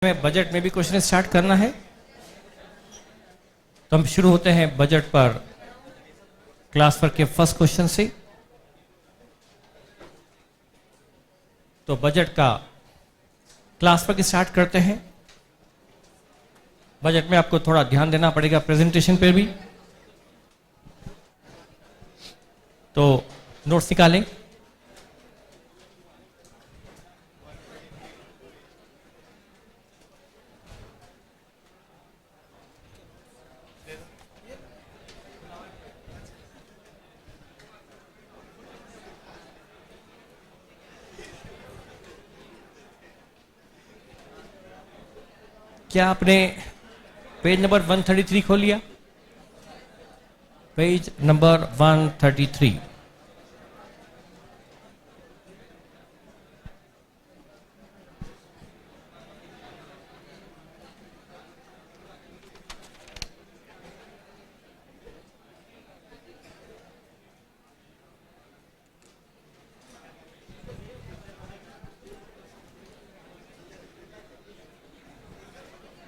हमें बजट में भी क्वेश्चन स्टार्ट करना है, तो हम शुरू होते हैं बजट पर क्लास वर्क के फर्स्ट क्वेश्चन से। तो बजट का क्लास वर्क स्टार्ट करते हैं। बजट में आपको थोड़ा ध्यान देना पड़ेगा प्रेजेंटेशन पर भी, तो नोट्स निकालें। क्या आपने पेज नंबर 133 खोल लिया? Page number 133।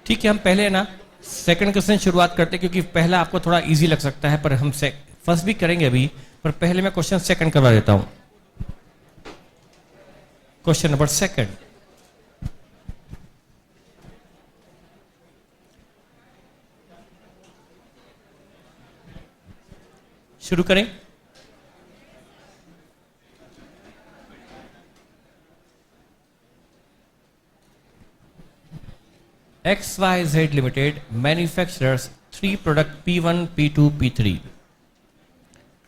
ठीक है, हम पहले ना सेकंड क्वेश्चन शुरुआत करते हैं, क्योंकि पहला आपको थोड़ा इजी लग सकता है, पर हम फर्स्ट भी करेंगे अभी, पर पहले मैं क्वेश्चन सेकंड करवा देता हूं। क्वेश्चन नंबर सेकंड, शुरू करें। XYZ Limited manufactures 3 products P1, P2, P3.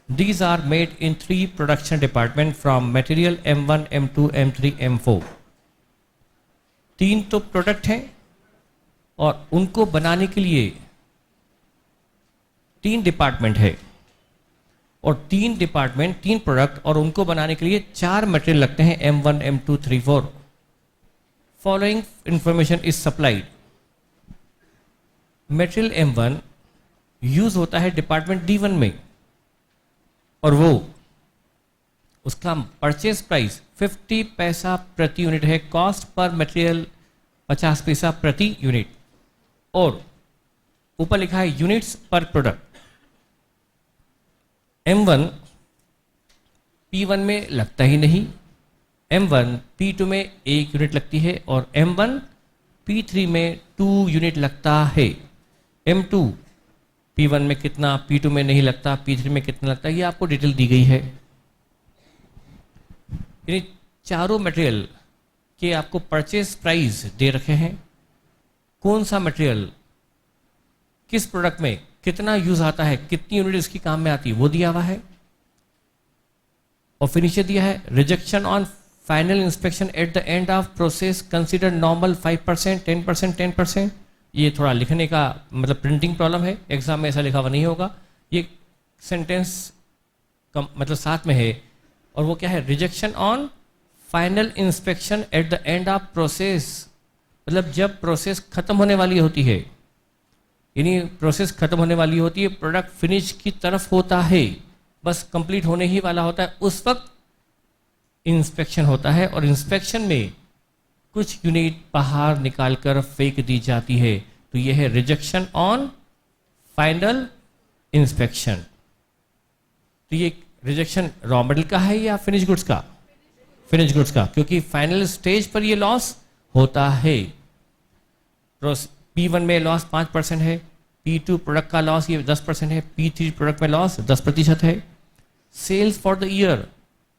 These are made in 3 production departments from material M1, M2, M3, M4. 3 तो प्रोडक्ट हैं और उनको बनाने के लिए 3 डिपार्टमेंट है, और 3 डिपार्टमेंट 3 प्रोडक्ट और उनको बनाने के लिए 4 मटेरियल लगते हैं M1, M2, 3, 4. Following information is supplied. Material M1 use होता है डिपार्टमेंट D1 में, और वो उसका परचेज प्राइस 50 पैसा प्रति यूनिट है। कॉस्ट पर मटेरियल 50 पैसा प्रति यूनिट, और ऊपर लिखा है यूनिट्स पर प्रोडक्ट। M1 P1 में लगता ही नहीं, M1 P2 में 1 यूनिट लगती है, और M1 P3 में 2 यूनिट लगता है। M2 P1 में कितना, P2 में नहीं लगता, P3 में कितना लगता है, ये आपको डिटेल दी गई है। यानी चारों मटेरियल के आपको परचेज प्राइस दे रखे हैं, कौन सा मटेरियल किस प्रोडक्ट में कितना यूज आता है, कितनी यूनिट इसकी काम में आती है, वो दिया हुआ है। और फिर नीचे दिया है rejection on final inspection eight the end of process consider normal 5%, 10%, 10%। ये थोड़ा लिखने का मतलब प्रिंटिंग प्रॉब्लम है, एग्जाम में ऐसा लिखा हुआ नहीं होगा। ये सेंटेंस का मतलब साथ में है, और वो क्या है, rejection on final inspection eight the end of process, मतलब जब प्रोसेस खत्म होने वाली होती है, यानी प्रोसेस खत्म होने वाली होती है, प्रोडक्ट फिनिश की तरफ होता है, बस कंप्लीट होने ही वाला होता है, उस वक्त इंस्पेक्शन होता है। और इंस्पेक्शन में कुछ यूनिट बाहर निकालकर फेंक दी जाती है, तो यह है रिजेक्शन ऑन फाइनल इंस्पेक्शन। तो ये रिजेक्शन रॉ मटेरियल का है या फिनिश गुड्स का? फिनिश गुड्स का, क्योंकि फाइनल स्टेज पर ये लॉस होता है। P1 में लॉस 5% है, P2 प्रोडक्ट का लॉस ये 10% है, P3 प्रोडक्ट में लॉस 10% है। Sales for the year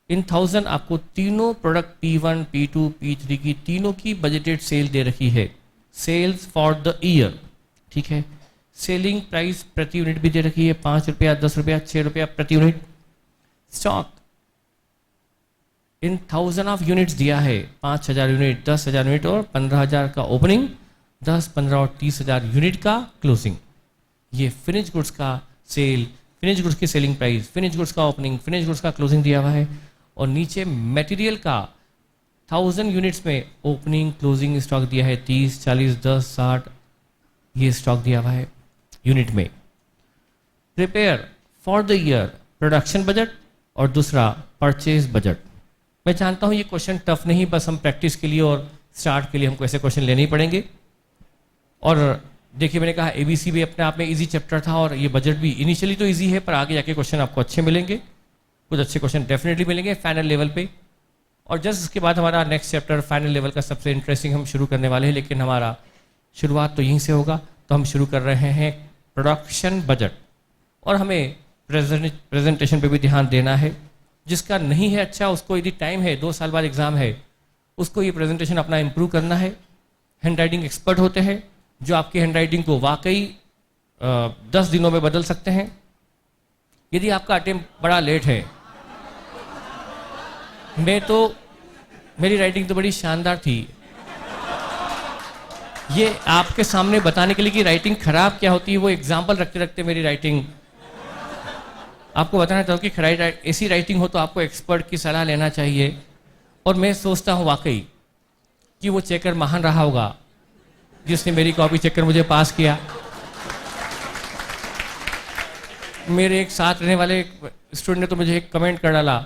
in 1000 आपको तीनों प्रोडक्ट P1, P2, P3 की तीनों की बजटेड सेल दे रखी है, सेल्स फॉर द ईयर। ठीक है, सेलिंग प्राइस प्रति यूनिट भी दे रखी है, 5 रुपया, 10 रुपया, 6 रुपया प्रति unit. Stock in 1000 of units दिया है, 5000 यूनिट, 10,000 यूनिट और 15,000 का ओपनिंग, 10, 15 और 30,000 यूनिट का क्लोजिंग। ये फिनिश गुड्स का सेल, फिनिश गुड्स की सेलिंग प्राइस, फिनिश गुड्स का ओपनिंग, फिनिश गुड्स का क्लोजिंग दिया हुआ है। और नीचे मटेरियल का 1000 यूनिट्स में ओपनिंग क्लोजिंग स्टॉक दिया है, 30, 40, 10, 60 ये स्टॉक दिया हुआ है यूनिट में। Prepare for the year production budget और दूसरा परचेज बजट। मैं जानता हूं ये क्वेश्चन टफ नहीं, बस हम प्रैक्टिस के लिए और स्टार्ट के लिए हमको ऐसे क्वेश्चन लेने ही पड़ेंगे, और देखिए मैंने कहा एबीसी भी अपने आप में इजी चैप्टर था और ये बजट भी इनिशियली तो इजी है, पर आगे जाके क्वेश्चन आपको अच्छे मिलेंगे, कुछ अच्छे क्वेश्चन डेफिनेटली मिलेंगे फाइनल लेवल पे। और जस्ट इसके बाद हमारा नेक्स्ट चैप्टर फाइनल लेवल का सबसे इंटरेस्टिंग हम शुरू करने वाले हैं, लेकिन हमारा शुरुआत तो यहीं से होगा। तो हम शुरू कर रहे हैं प्रोडक्शन बजट, और हमें प्रेजेंटेशन पे भी ध्यान देना है। जिसका नहीं है अच्छा, उसको यदि टाइम है 2 साल बाद एग्जाम है, उसको ये प्रेजेंटेशन अपना इम्प्रूव करना है। हैंड राइटिंग एक्सपर्ट होते हैं जो आपकी हैंड राइटिंग को वाकई 10 दिनों में बदल सकते हैं। यदि आपका अटेम्प्ट बड़ा लेट है, मेरी राइटिंग तो बड़ी शानदार थी, ये आपके सामने बताने के लिए कि राइटिंग खराब क्या होती है, वो एग्जाम्पल रखते रखते मेरी राइटिंग आपको बताना चाहूँ कि ऐसी राइटिंग हो तो आपको एक्सपर्ट की सलाह लेना चाहिए। और मैं सोचता हूँ वाकई कि वो चेकर महान रहा होगा जिसने मेरी कॉपी चेक कर मुझे पास किया। मेरे एक साथ रहने वाले स्टूडेंट ने तो मुझे एक कमेंट कर डाला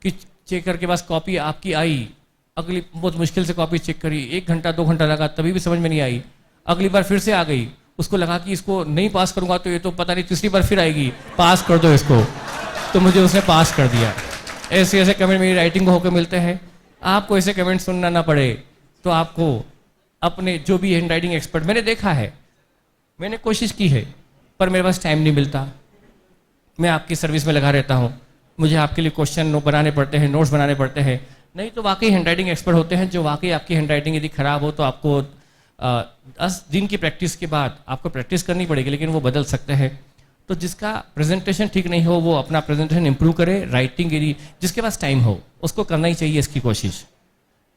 कि चेकर के पास कॉपी आपकी आई, अगली बहुत मुश्किल से कॉपी चेक करी, 1 घंटा 2 घंटा लगा, तभी भी समझ में नहीं आई। अगली बार फिर से आ गई, उसको लगा कि इसको नहीं पास करूंगा तो ये तो पता नहीं तीसरी बार फिर आएगी, पास कर दो इसको, तो मुझे उसने पास कर दिया। ऐसे ऐसे कमेंट मेरी राइटिंग को होकर मिलते हैं। आपको ऐसे कमेंट सुनना ना पड़े तो आपको अपने जो भी हैंड राइटिंग एक्सपर्ट, मैंने देखा है, मैंने कोशिश की है, पर मेरे पास टाइम नहीं मिलता। मैं आपकी सर्विस में लगा रहता हूँ, मुझे आपके लिए क्वेश्चन बनाने पड़ते हैं, नोट्स बनाने पड़ते हैं। नहीं तो वाकई हैंड राइटिंग एक्सपर्ट होते हैं जो वाकई आपकी हैंड राइटिंग यदि खराब हो तो आपको 10 दिन की प्रैक्टिस के बाद आपको प्रैक्टिस करनी पड़ेगी, लेकिन वो बदल सकते हैं। तो जिसका प्रेजेंटेशन ठीक नहीं हो वो अपना प्रेजेंटेशन इंप्रूव करे। राइटिंग यदि जिसके पास टाइम हो उसको करना ही चाहिए इसकी कोशिश।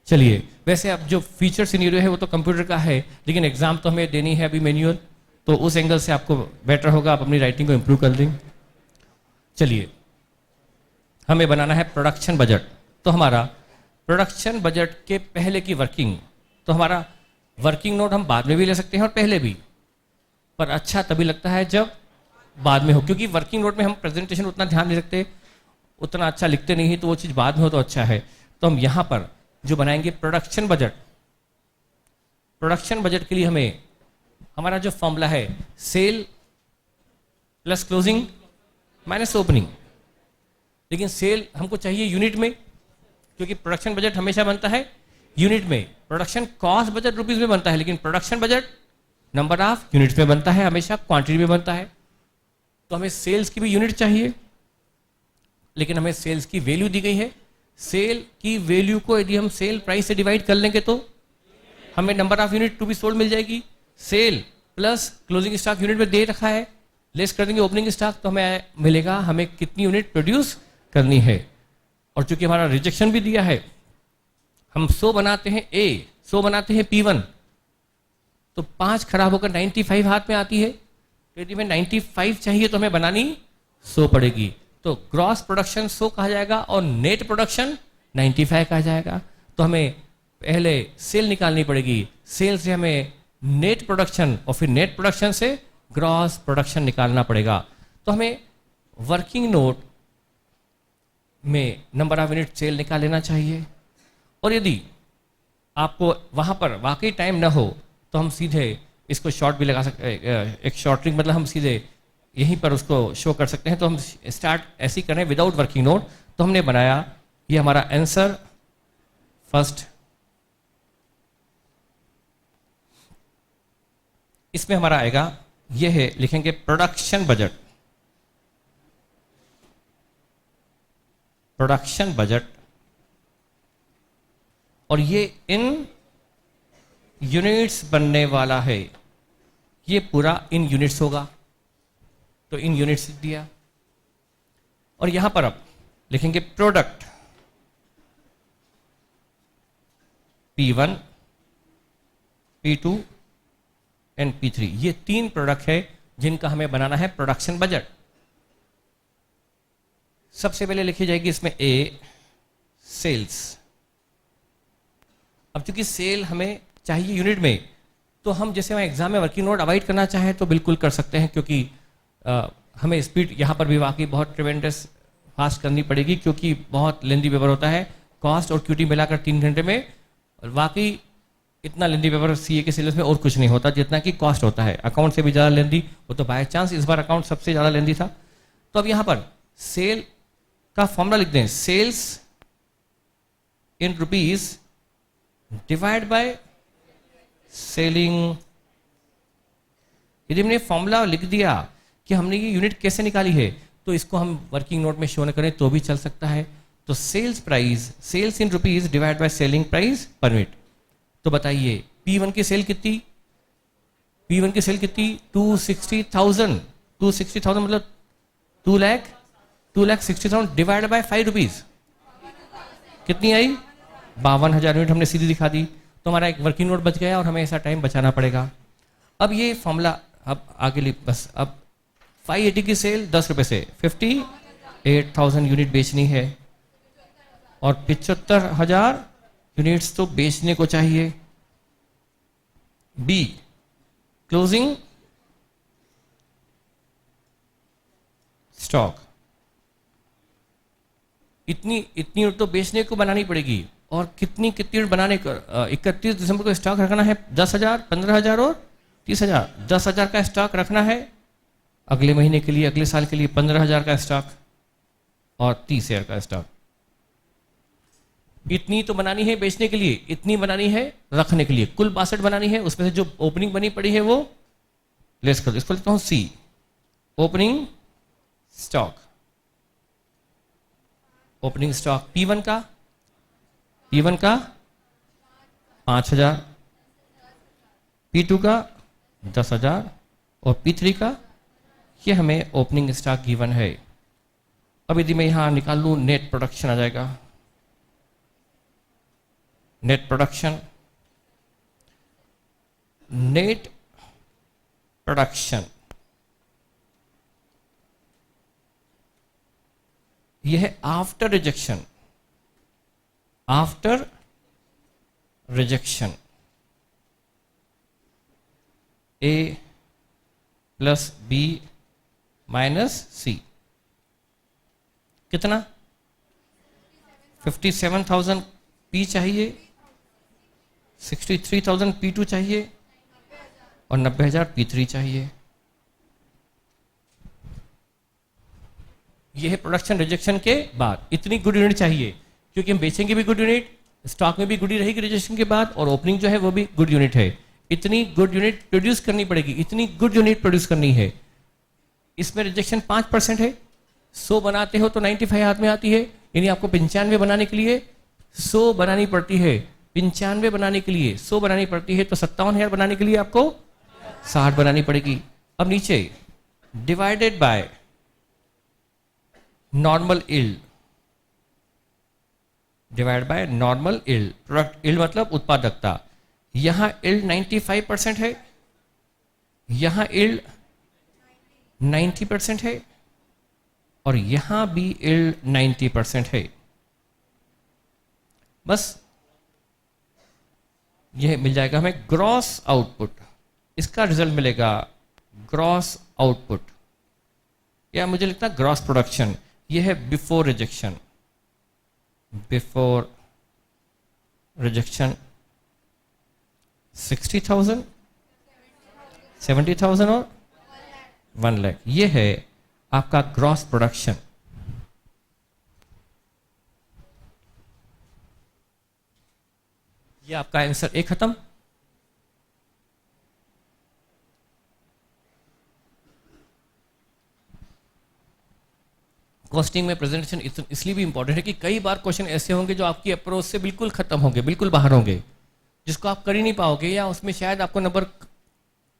चलिए, वैसे अब जो फीचर सिनेरियो है वो तो कंप्यूटर का है, लेकिन एग्जाम तो हमें देनी है अभी मैनुअल, तो उस एंगल से आपको बेटर होगा आप अपनी राइटिंग को इंप्रूव कर दें। चलिए, हमें बनाना है प्रोडक्शन बजट। तो हमारा प्रोडक्शन बजट के पहले की वर्किंग, तो हमारा वर्किंग नोट हम बाद में भी ले सकते हैं और पहले भी, पर अच्छा तभी लगता है जब बाद में हो, क्योंकि वर्किंग नोट में हम प्रेजेंटेशन उतना ध्यान नहीं रखते, उतना अच्छा लिखते नहीं, तो वो चीज़ बाद में हो तो अच्छा है। तो हम यहाँ पर जो बनाएंगे प्रोडक्शन बजट, प्रोडक्शन बजट के लिए हमें हमारा जो फॉर्मूला है sale plus closing minus opening, लेकिन सेल हमको चाहिए यूनिट में, क्योंकि प्रोडक्शन बजट हमेशा बनता है यूनिट में। प्रोडक्शन कॉस्ट बजट रुपीज में बनता है, लेकिन production budget number of units में बनता है, हमेशा क्वांटिटी में बनता है। तो हमें सेल्स की भी यूनिट चाहिए, लेकिन हमें सेल्स की वैल्यू दी गई है। सेल की वैल्यू को यदि हम सेल प्राइस से डिवाइड कर लेंगे तो हमें number of unit to be sold मिल जाएगी। Sale plus closing stock unit में दे रखा है, लेस कर देंगे ओपनिंग स्टॉक तो हमें मिलेगा हमें कितनी यूनिट प्रोड्यूस करनी है। और चूंकि हमारा रिजेक्शन भी दिया है, हम 100 बनाते हैं A, 100 बनाते हैं P1, तो 5 खराब होकर 95 हाथ में आती है। तो यदि हमें 95 चाहिए तो हमें बनानी 100 पड़ेगी। तो ग्रॉस प्रोडक्शन 100 कहा जाएगा और नेट प्रोडक्शन 95 कहा जाएगा। तो हमें पहले सेल निकालनी पड़ेगी, सेल से हमें नेट प्रोडक्शन और फिर नेट प्रोडक्शन से ग्रॉस प्रोडक्शन निकालना पड़ेगा। तो हमें वर्किंग नोट में नंबर ऑफ यूनिट सेल निकाल लेना चाहिए। और यदि आपको वहाँ पर वाकई टाइम ना हो तो हम सीधे इसको शॉर्ट भी लगा सकते, एक शॉर्ट ट्रिक मतलब हम सीधे यहीं पर उसको शो कर सकते हैं। तो हम स्टार्ट ऐसे ही करें विदाउट वर्किंग नोट। तो हमने बनाया ये हमारा आंसर फर्स्ट, इसमें हमारा आएगा ये है, लिखेंगे प्रोडक्शन बजट, प्रोडक्शन बजट, और ये इन यूनिट्स बनने वाला है, ये पूरा इन यूनिट्स होगा, तो इन यूनिट्स दिया। और यहां पर अब लिखेंगे product P1, P2 and P3, ये 3 प्रोडक्ट है जिनका हमें बनाना है प्रोडक्शन बजट। सबसे पहले लिखी जाएगी इसमें A, सेल्स। अब चूंकि सेल हमें चाहिए यूनिट में, तो हम जैसे वहाँ एग्जाम में वर्किंग नोट अवॉइड करना चाहें तो बिल्कुल कर सकते हैं, क्योंकि हमें स्पीड यहाँ पर भी वाकई बहुत ट्रिमेंडस फास्ट करनी पड़ेगी, क्योंकि बहुत लेंदी पेपर होता है। कॉस्ट और क्यूटी मिलाकर 3 घंटे में वाकई इतना लेंदी पेपर सीए के सिलेबस में और कुछ नहीं होता जितना कि कॉस्ट होता है। अकाउंट से भी ज़्यादा लेंदी, वो तो बाय चांस इस बार अकाउंट सबसे ज़्यादा लेंदी था। तो अब यहाँ पर सेल का फॉर्मूला लिख दें, sales in rupees divide by selling. यदि हमने फॉर्मूला लिख दिया कि हमने ये यूनिट कैसे निकाली है, तो इसको हम वर्किंग नोट में शो न करें तो भी चल सकता है। तो sales price, sales in rupees divide by selling price per unit. तो बताइए P1 की सेल कितनी, P1 की सेल कितनी 260,000, 260,000 मतलब 2,60,000 डिवाइड बाय 5 रुपीज कितनी आई 52,000 यूनिट। हमने सीधी दिखा दी, तो हमारा एक वर्किंग नोट बच गया और हमें ऐसा टाइम बचाना पड़ेगा। अब ये फॉर्मूला अब आगे बस, अब 580 की सेल 10 रुपए से 58,000 यूनिट बेचनी है और 75,000 यूनिट्स तो बेचने को चाहिए। बी क्लोजिंग स्टॉक, इतनी यूनिट तो बेचने को बनानी पड़ेगी। और कितनी यूनिट बनाने को 31 दिसंबर को स्टॉक रखना है 10,000, 15,000 और 30,000। 10,000 का स्टॉक रखना है अगले महीने के लिए, अगले साल के लिए 15,000 का स्टॉक और 30,000 का स्टॉक। इतनी तो बनानी है बेचने के लिए, इतनी बनानी है रखने के लिए, कुल 62 बनानी है। उसमें से जो ओपनिंग बनी पड़ी है वो लेस कर दो, इसको लिखता हूं C, opening stock. Opening stock P1 का 5,000, P2 का 10,000 और P3 का, ये हमें ओपनिंग स्टॉक गिवन है। अब यदि मैं यहां निकाल लूं नेट प्रोडक्शन आ जाएगा, नेट प्रोडक्शन, नेट प्रोडक्शन यह है after rejection, after rejection A plus B minus C। कितना 57,000 P चाहिए, 63,000 P2 चाहिए और 90,000 P3 चाहिए। यह है प्रोडक्शन रिजेक्शन के बाद। इतनी गुड यूनिट चाहिए क्योंकि हम बेचेंगे भी गुड यूनिट, स्टॉक में भी गुड ही रहेगी रिजेक्शन के बाद, और ओपनिंग जो है वो भी गुड यूनिट है। इतनी गुड यूनिट प्रोड्यूस करनी पड़ेगी, इतनी गुड यूनिट प्रोड्यूस करनी है। इसमें रिजेक्शन 5% है। 100 बनाते हो तो 95 हाथ में आती है, यानी आपको 95 बनाने के लिए 100 बनानी पड़ती है। 95 बनाने के लिए 100 बनानी पड़ती है, तो 57,000 बनाने के लिए आपको 60 बनानी पड़ेगी। अब नीचे divided by normal yield, divide by normal yield. Product yield मतलब उत्पादकता। यहां इल्ड 95% है, यहां इल्ड 90% है और यहां भी इल्ड 90% है। बस यह मिल जाएगा हमें ग्रॉस आउटपुट। इसका रिजल्ट मिलेगा ग्रॉस आउटपुट, या मुझे लगता है ग्रॉस प्रोडक्शन। यह है बिफोर रिजेक्शन, बिफोर रिजेक्शन 60,000, 70,000 और 1 लाख। ये है आपका ग्रॉस प्रोडक्शन। ये आपका आंसर ए खत्म। कॉस्टिंग में प्रेजेंटेशन इसलिए भी इंपॉर्टेंट है कि कई बार क्वेश्चन ऐसे होंगे जो आपकी अप्रोच से बिल्कुल खत्म होंगे, बिल्कुल बाहर होंगे, जिसको आप कर ही नहीं पाओगे, या उसमें शायद आपको नंबर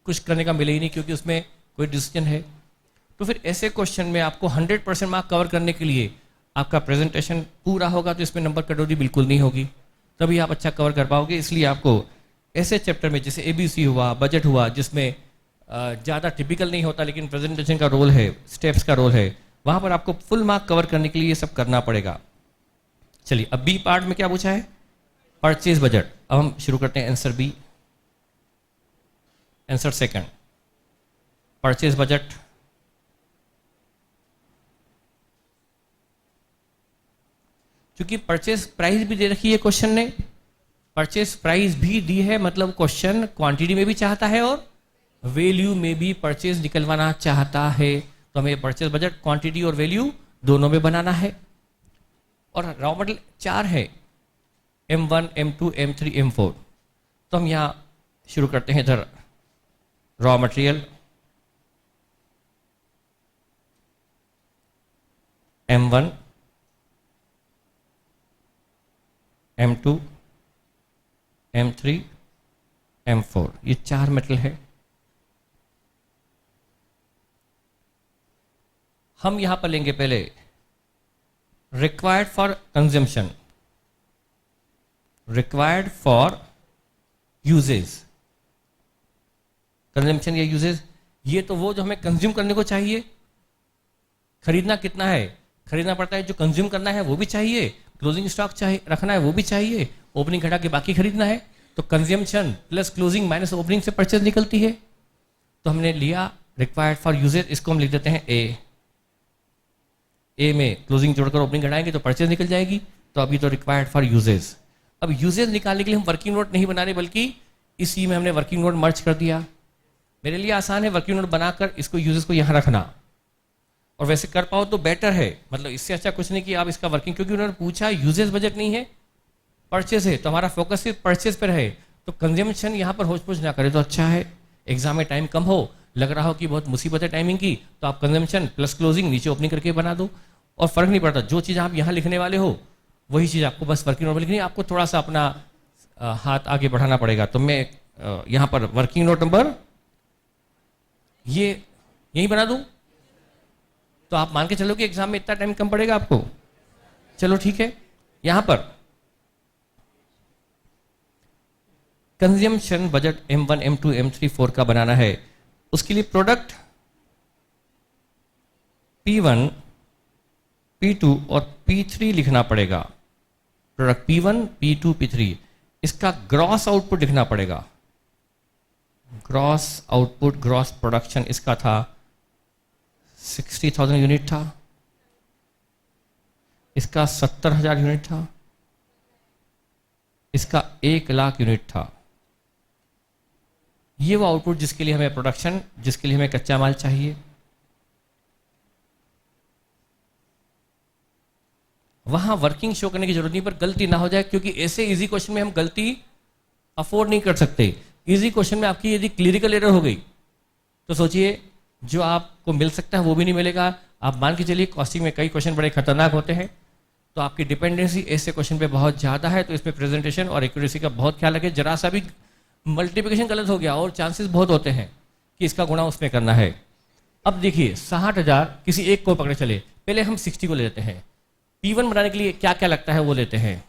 कुछ करने का मिले ही नहीं क्योंकि उसमें कोई डिसीजन है। तो फिर ऐसे क्वेश्चन में आपको 100% मार्क कवर करने के लिए आपका प्रेजेंटेशन पूरा होगा, तो इसमें नंबर कटौती बिल्कुल नहीं होगी, तभी आप अच्छा कवर कर पाओगे। इसलिए आपको ऐसे चैप्टर में जैसे ABC हुआ, बजट हुआ, जिसमें ज़्यादा टिपिकल नहीं होता लेकिन प्रेजेंटेशन का रोल है, स्टेप्स का रोल है, वहां पर आपको फुल मार्क कवर करने के लिए ये सब करना पड़ेगा। चलिए अब बी पार्ट में क्या पूछा है, परचेज बजट। अब हम शुरू करते हैं answer B, answer second, purchase budget. क्योंकि परचेज प्राइस भी दे रखी है क्वेश्चन ने, परचेस प्राइस भी दी है, मतलब क्वेश्चन क्वांटिटी में भी चाहता है और वैल्यू में भी परचेस निकलवाना चाहता है। तो हमें परचेस बजट क्वांटिटी और वैल्यू दोनों में बनाना है। और रॉ मटेरियल 4 है, M1, M2, M3, M4। तो हम यहाँ शुरू करते हैं इधर raw material M1, M2, M3, M4, ये 4 मेटल है। हम यहां पर लेंगे पहले required for consumption, required for usage. Consumption या यूजेज, ये तो वो जो हमें कंज्यूम करने को चाहिए। खरीदना कितना है, खरीदना पड़ता है, जो कंज्यूम करना है वो भी चाहिए, क्लोजिंग स्टॉक चाहिए रखना है वो भी चाहिए, ओपनिंग घटा के बाकी खरीदना है। तो consumption plus closing minus opening से परचेज निकलती है। तो हमने लिया रिक्वायर्ड फॉर यूजेज, इसको हम लिख देते हैं ए में क्लोजिंग जोड़कर ओपनिंग घटाएंगे तो परचेज निकल जाएगी। तो अभी तो रिक्वायर्ड फॉर यूजेज। अब यूजेज निकालने के लिए हम वर्किंग नोट नहीं बना रहे, बल्कि इसी में हमने वर्किंग नोट मर्ज कर दिया। मेरे लिए आसान है वर्किंग नोट बनाकर इसको यूजेज को यहां रखना, और वैसे कर पाओ तो बेटर है। मतलब इससे अच्छा कुछ नहीं कि आप इसका वर्किंग, क्योंकि उन्होंने पूछा यूजेज बजट नहीं है, परचेज है, तो हमारा फोकस सिर्फ परचेज पर है। तो कंजम्पशन यहां पर होच पोच ना करे तो अच्छा है। एग्जाम में टाइम कम हो, लग रहा हो कि बहुत मुसीबत है टाइमिंग की, तो आप कंजम्पशन प्लस क्लोजिंग नीचे ओपनिंग करके बना दो, और फर्क नहीं पड़ता। जो चीज़ आप यहाँ लिखने वाले हो वही चीज़ आपको बस वर्किंग नोट में लिखनी है। आपको थोड़ा सा अपना हाथ आगे बढ़ाना पड़ेगा। तो मैं यहाँ पर वर्किंग नोट नंबर ये यही बना दूं, तो आप मान के चलो कि एग्जाम में इतना टाइम कम पड़ेगा आपको। चलो ठीक है, यहां पर consumption budget M1, M2, M3, 4 का बनाना है। उसके लिए प्रोडक्ट P1, P2 और P3 लिखना पड़ेगा। प्रोडक्ट P1, P2, P3, इसका ग्रॉस आउटपुट लिखना पड़ेगा। ग्रॉस आउटपुट, ग्रॉस प्रोडक्शन इसका था 60,000 यूनिट था, इसका 70,000 यूनिट था, इसका 1,00,000 यूनिट था। ये वो आउटपुट जिसके लिए हमें प्रोडक्शन, जिसके लिए हमें कच्चा माल चाहिए। वहां वर्किंग शो करने की जरूरत नहीं, पर गलती ना हो जाए, क्योंकि ऐसे इजी क्वेश्चन में हम गलती अफोर्ड नहीं कर सकते। इजी क्वेश्चन में आपकी यदि क्लियरिकल एरर हो गई तो सोचिए जो आपको मिल सकता है वो भी नहीं मिलेगा। आप मान के चलिए कॉस्टिंग में कई क्वेश्चन बड़े खतरनाक होते हैं, तो आपकी डिपेंडेंसी ऐसे क्वेश्चन पे बहुत ज़्यादा है, तो इसमें प्रेजेंटेशन और एक्यूरेसी का बहुत ख्याल रखें। जरा सा भी मल्टीप्लिकेशन गलत हो गया और चांसेस बहुत होते हैं कि इसका गुणा उसमें करना है। अब देखिए 60,000 किसी एक को पकड़े चले, पहले हम 60 को ले लेते हैं। P1 बनाने के लिए क्या क्या लगता है वो लेते हैं।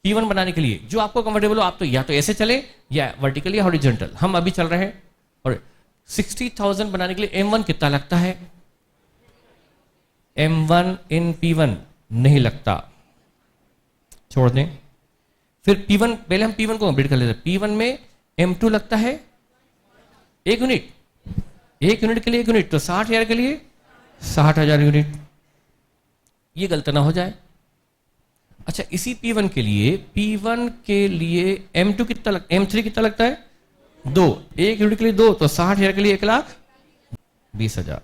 P1 बनाने के लिए जो आपको कंफर्टेबल हो, आप तो या तो ऐसे चले या वर्टिकल या हॉरिजॉन्टल। हम अभी चल रहे हैं। और 60,000 बनाने के लिए M1 कितना लगता है, M1 इन P1 नहीं लगता, छोड़ दें। फिर P1, पहले हम P1 को कंप्लीट कर लेते हैं। P1 में M2 लगता है 1 यूनिट, 1 यूनिट के लिए 1 यूनिट, तो 60,000 के लिए 60,000 यूनिट। ये गलत ना हो जाए। अच्छा, इसी P1 के लिए M2 कितना लगता है, M3 कितना लगता है 2, 1 यूनिट के लिए 2, तो 60,000 के लिए 1,20,000।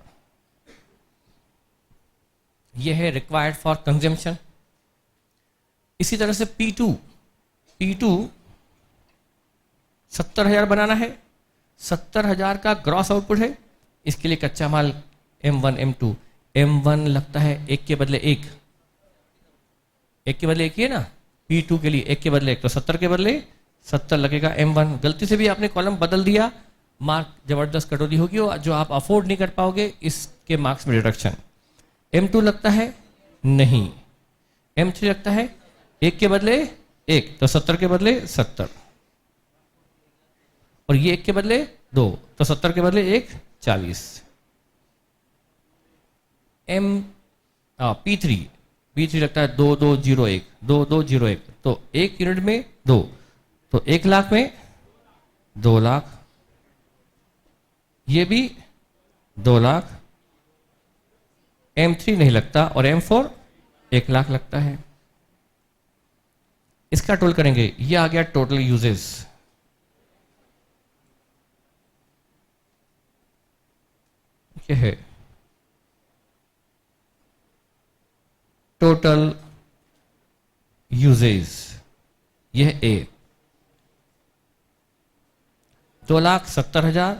यह है रिक्वायर्ड फॉर कंजम्पशन। इसी तरह से P2 70,000 बनाना है, 70,000 का ग्रॉस आउटपुट है। इसके लिए कच्चा माल M1, M2, M1 लगता है 1 के बदले 1, 1 के बदले 1 ही है ना। P2 के लिए 1 के बदले 1, तो 70 के बदले 70 लगेगा M1। गलती से भी आपने कॉलम बदल दिया, मार्क जबरदस्त कटौती होगी, जो आप अफोर्ड नहीं कर पाओगे, इसके मार्क्स में रिडक्शन। M2 लगता है नहीं, M3 लगता है 1 के बदले 1, तो 70 के बदले 70, और ये 1 के बदले 2, तो 70 के बदले 1, 40। P3 लगता है 2201, 2201, तो 1 यूनिट में 2, तो 1,00,000 में 2,00,000, ये भी 2,00,000। M3 नहीं लगता, और M4 1,00,000 लगता है। इसका टोटल करेंगे, ये आ गया टोटल यूजेस। ये है टोटल यूजेस, यह है ए। 2,70,000,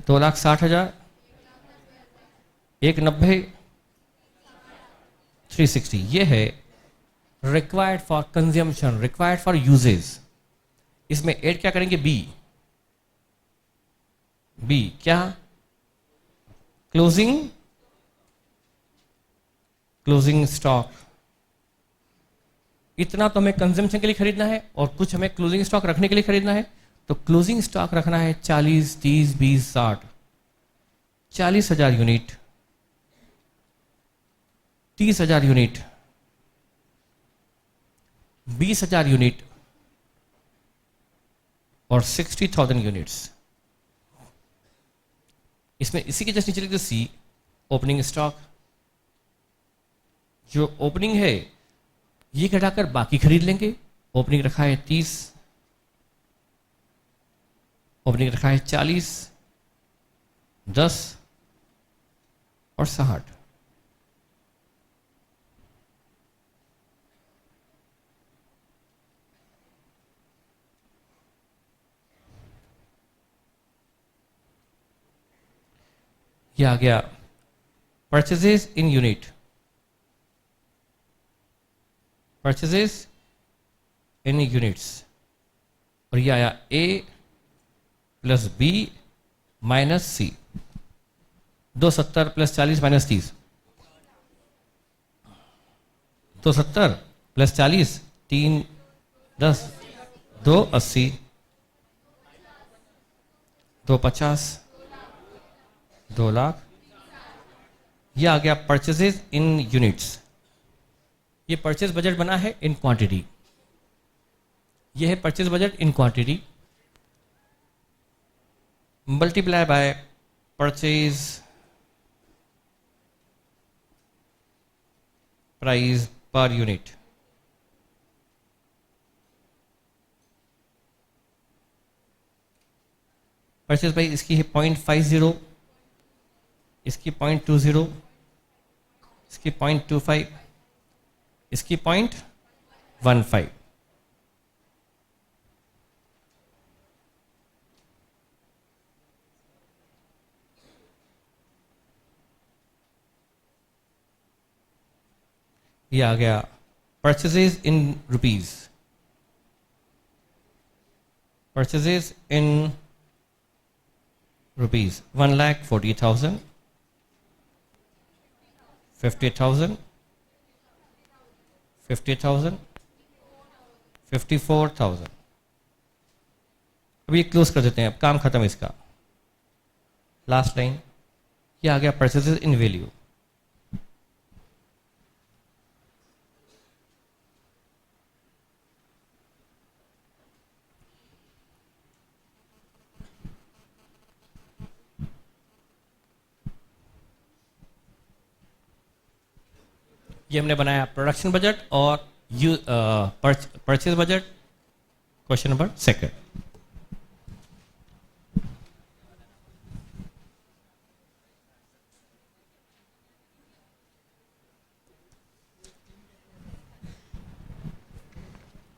2,60,000, 1,90,000, 360, ये है required for consumption, required for uses. इसमें ऐड क्या करेंगे, बी। बी क्या, क्लोजिंग स्टॉक। इतना तो हमें कंजम्पशन के लिए खरीदना है और कुछ हमें क्लोजिंग स्टॉक रखने के लिए खरीदना है। तो क्लोजिंग स्टॉक रखना है 40, 30, 20, 60, 40,000 यूनिट, 30,000 यूनिट, 20,000 यूनिट और 60,000 यूनिट्स। इसमें इसी के जस्ट नीचे लिख दो सी, ओपनिंग स्टॉक। जो ओपनिंग है ये घटाकर बाकी खरीद लेंगे। ओपनिंग रखा है 30, ओपनिंग रखा है 40, 10 और 60। ये आ गया purchases in unit, purchases in units. और ये आया ए प्लस बी माइनस सी। 270 प्लस 40 माइनस 30, 270 प्लस 40, 3 10, 280, 250, 2 लाख। ये आ गया परचेजेस इन यूनिट्स। ये परचेज बजट बना है इन क्वांटिटी। ये है purchase budget in quantity multiply by purchase price per unit. Purchase price इसकी है 0.50, इसकी 0.20, इसकी 0.25, इसकी 0.15। ये आ गया purchases in rupees, purchases in rupees 1,40,000, 50,000, 50,000, 54,000। अब ये क्लोज कर देते हैं, अब काम खत्म इसका। लास्ट लाइन ये आ गया परचेजेस इन वैल्यू। ये हमने बनाया प्रोडक्शन बजट और परचेज बजट। Question number 2।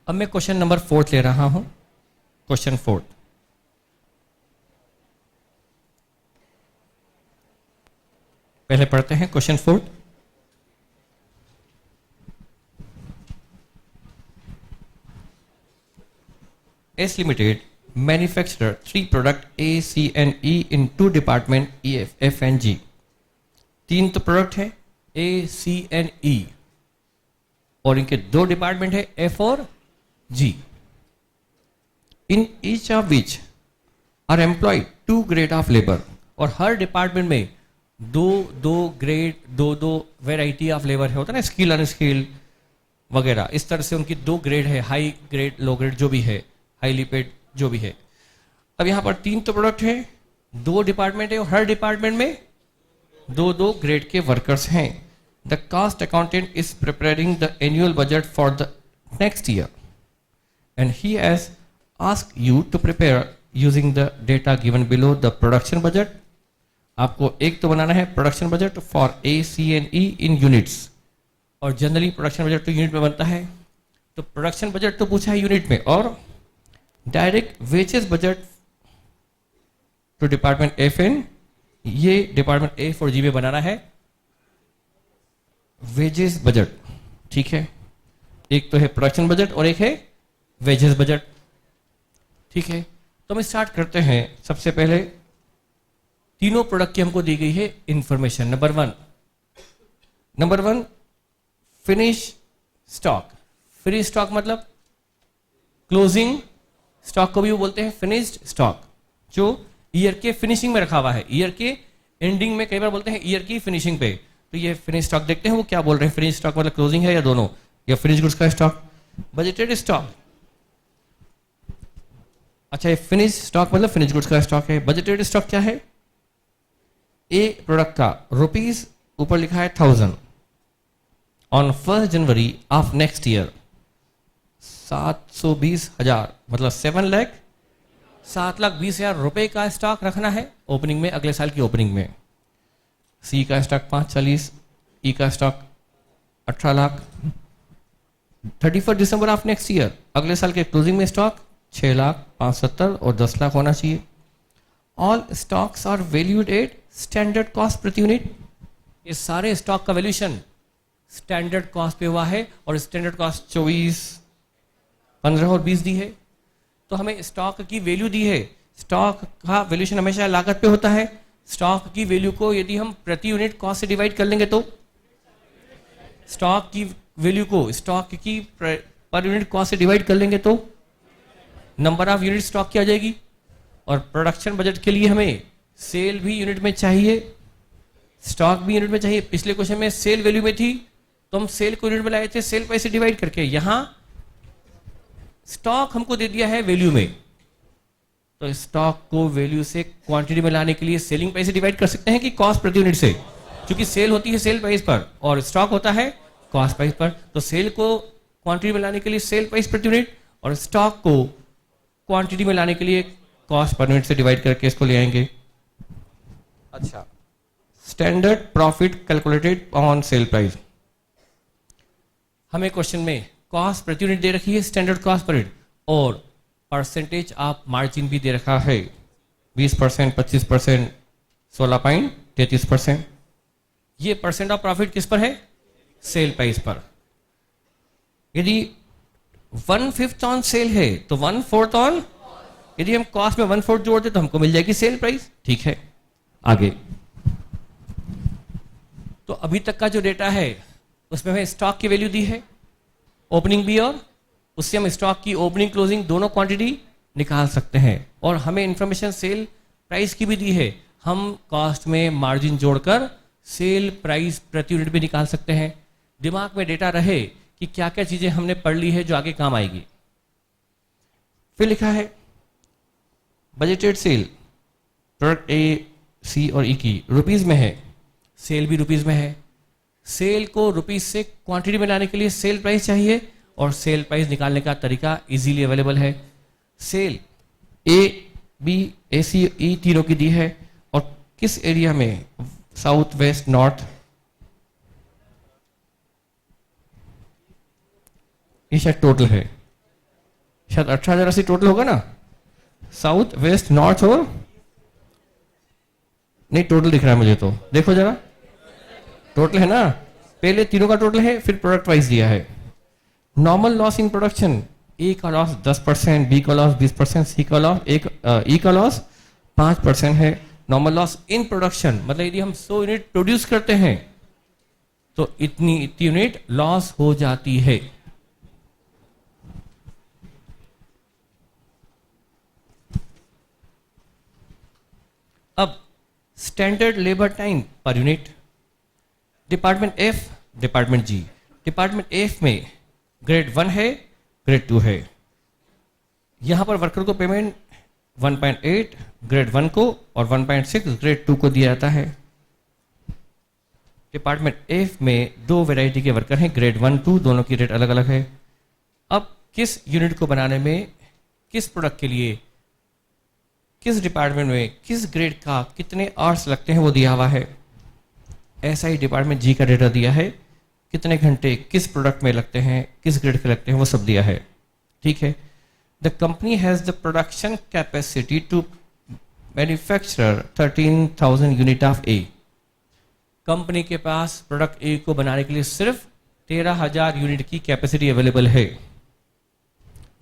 अब मैं क्वेश्चन नंबर 4 ले रहा हूं। क्वेश्चन 4, पहले पढ़ते हैं question 4। S Limited manufacture 3 product A, C and E in 2 department E, F and G। 3 तो प्रोडक्ट है A, C and E और इनके 2 डिपार्टमेंट है F और G। In each of which are employed 2 grade of labor। और हर department में दो grade, दो वेराइटी ऑफ लेबर है, होता है ना, स्किल अनस्किल वगैरह। इस तरह से उनकी 2 ग्रेड है, हाई ग्रेड, लो ग्रेड, जो भी है, हाईली पेड जो भी है। अब यहां पर 3 तो प्रोडक्ट है, 2 डिपार्टमेंट है और हर डिपार्टमेंट में 2 ग्रेड के वर्कर्स हैं। The cost accountant is preparing the annual budget for the next year and he has asked you to prepare using the data given below the production budget. आपको एक तो बनाना है production budget for A C and E in units, और generally production budget तो unit में बनता है, तो प्रोडक्शन बजट तो पूछा है यूनिट में, और direct wages budget to department F N, ये डिपार्टमेंट ए फॉर जी में बनाना है वेजेस बजट। ठीक है, एक तो है प्रोडक्शन बजट और एक है वेजेस बजट। ठीक है, तो हम स्टार्ट करते हैं। सबसे पहले तीनों प्रोडक्ट की हमको दी गई है information. Number one finish stock. Finish stock मतलब क्लोजिंग स्टॉक को भी वो बोलते हैं फिनिश्ड स्टॉक, जो ईयर के फिनिशिंग में रखा हुआ है। ईयर के एंडिंग में कई बार बोलते हैं ईयर की फिनिशिंग पे, तो ये फिनिश स्टॉक देखते हैं वो क्या बोल रहे हैं। फिनिश स्टॉक मतलब क्लोजिंग है या दोनों, या फिनिश गुड्स का स्टॉक। बजटेड स्टॉक, अच्छा ये फिनिश स्टॉक मतलब फिनिश गुड्स का स्टॉक है। बजटेड स्टॉक क्या है? ए प्रोडक्ट का रुपीज ऊपर लिखा है 1000 on 1 January of next year, 720,000 मतलब 7,20,000 रुपए का स्टॉक रखना है ओपनिंग में, अगले साल की ओपनिंग में। सी का स्टॉक 540, ई का stock 18 lakh. 31 December of next year, अगले साल के क्लोजिंग में स्टॉक 6,05,70 और 10 लाख होना चाहिए। All stocks are valued at standard cost प्रति यूनिट। ये सारे स्टॉक का वैल्यूएशन स्टैंडर्ड कॉस्ट पे हुआ है, और स्टैंडर्ड कॉस्ट 24, 15 और 20 दी है। तो हमें स्टॉक की वैल्यू दी है। स्टॉक का वैल्यूएशन हमेशा लागत पे होता है। स्टॉक की वैल्यू को यदि हम प्रति यूनिट कॉस्ट से डिवाइड कर लेंगे, तो स्टॉक की वैल्यू को स्टॉक की पर यूनिट कॉस्ट से डिवाइड कर लेंगे तो नंबर ऑफ यूनिट स्टॉक की आ जाएगी। और प्रोडक्शन बजट के लिए हमें सेल भी यूनिट में चाहिए, स्टॉक भी यूनिट में चाहिए। पिछले क्वेश्चन में सेल वैल्यू में थी, तो हम सेल को यूनिट में लाए थे, सेल पैसे डिवाइड करके। यहां स्टॉक हमको दे दिया है वैल्यू में, तो स्टॉक को वैल्यू से क्वांटिटी में लाने के लिए सेलिंग प्राइस से डिवाइड कर सकते हैं कि कॉस्ट प्रति यूनिट से, क्योंकि सेल होती है सेल प्राइस पर और स्टॉक होता है कॉस्ट प्राइस पर। तो सेल को क्वांटिटी में लाने के लिए सेल प्राइस प्रति यूनिट, और स्टॉक को क्वांटिटी में लाने के लिए कॉस्ट पर यूनिट से डिवाइड करके इसको ले आएंगे। अच्छा, standard profit calculated on sale price. हमें क्वेश्चन में कॉस्ट प्रति यूनिट दे रखी है, स्टैंडर्ड कॉस्ट पर यूनिट, और परसेंटेज ऑफ मार्जिन भी दे रखा है 20%, 25%, 16.33%। ये परसेंट ऑफ प्रॉफिट किस पर है? सेल प्राइस पर। यदि 1/5 ऑन सेल है तो 1/4 ऑन, यदि हम कॉस्ट में 1/4 जोड़ दे तो हमको मिल जाएगी सेल प्राइस। ठीक है, आगे। तो अभी तक का जो डेटा है उसमें हमें स्टॉक की वैल्यू दी है, ओपनिंग भी, और उससे हम स्टॉक की ओपनिंग क्लोजिंग दोनों क्वांटिटी निकाल सकते हैं। और हमें इंफॉर्मेशन सेल प्राइस की भी दी है, हम कॉस्ट में मार्जिन जोड़कर सेल प्राइस प्रति यूनिट भी निकाल सकते हैं। दिमाग में डेटा रहे कि क्या क्या चीजें हमने पढ़ ली है जो आगे काम आएगी। फिर लिखा है बजटेड सेल, प्रोडक्ट ए, सी और ई की रुपीज में है, सेल भी रुपीज में है। सेल को रुपीज से क्वांटिटी में लाने के लिए सेल प्राइस चाहिए, और सेल प्राइस निकालने का तरीका इजीली अवेलेबल है। Sale A, B, A, C, E तीनों की दी है, और किस एरिया में? South, west, north. ये शायद टोटल है, शायद 18,080 टोटल होगा ना। साउथ, वेस्ट, नॉर्थ और नहीं, टोटल दिख रहा है मुझे, तो देखो जरा, टोटल है ना। पहले तीनों का टोटल है, फिर प्रोडक्ट वाइज दिया है। नॉर्मल लॉस इन प्रोडक्शन, ए का लॉस 10%, बी का लॉस 20%, सी का लॉस ई का लॉस 5% है। नॉर्मल लॉस इन प्रोडक्शन मतलब यदि हम 100 यूनिट प्रोड्यूस करते हैं तो इतनी यूनिट लॉस हो जाती है। अब standard labour time per unit, department F, department G. Department F में ग्रेड 1 है, ग्रेड 2 है। यहां पर वर्कर को पेमेंट 1.8 ग्रेड 1 को और 1.6 ग्रेड 2 को दिया जाता है। डिपार्टमेंट एफ में दो वैरायटी के वर्कर हैं, ग्रेड 1 2, दोनों की रेट अलग अलग है। अब किस यूनिट को बनाने में, किस प्रोडक्ट के लिए, किस डिपार्टमेंट में किस ग्रेड का कितने आवर्स लगते हैं वो दिया हुआ है। ऐसा ही डिपार्टमेंट जी का डेटा दिया है, कितने घंटे किस प्रोडक्ट में लगते हैं, किस ग्रेड के लगते हैं, वो सब दिया है। ठीक है। The company has the production capacity to manufacture 13,000 unit of A. Company के पास प्रोडक्ट ए को बनाने के लिए सिर्फ 13,000 यूनिट की कैपेसिटी अवेलेबल है।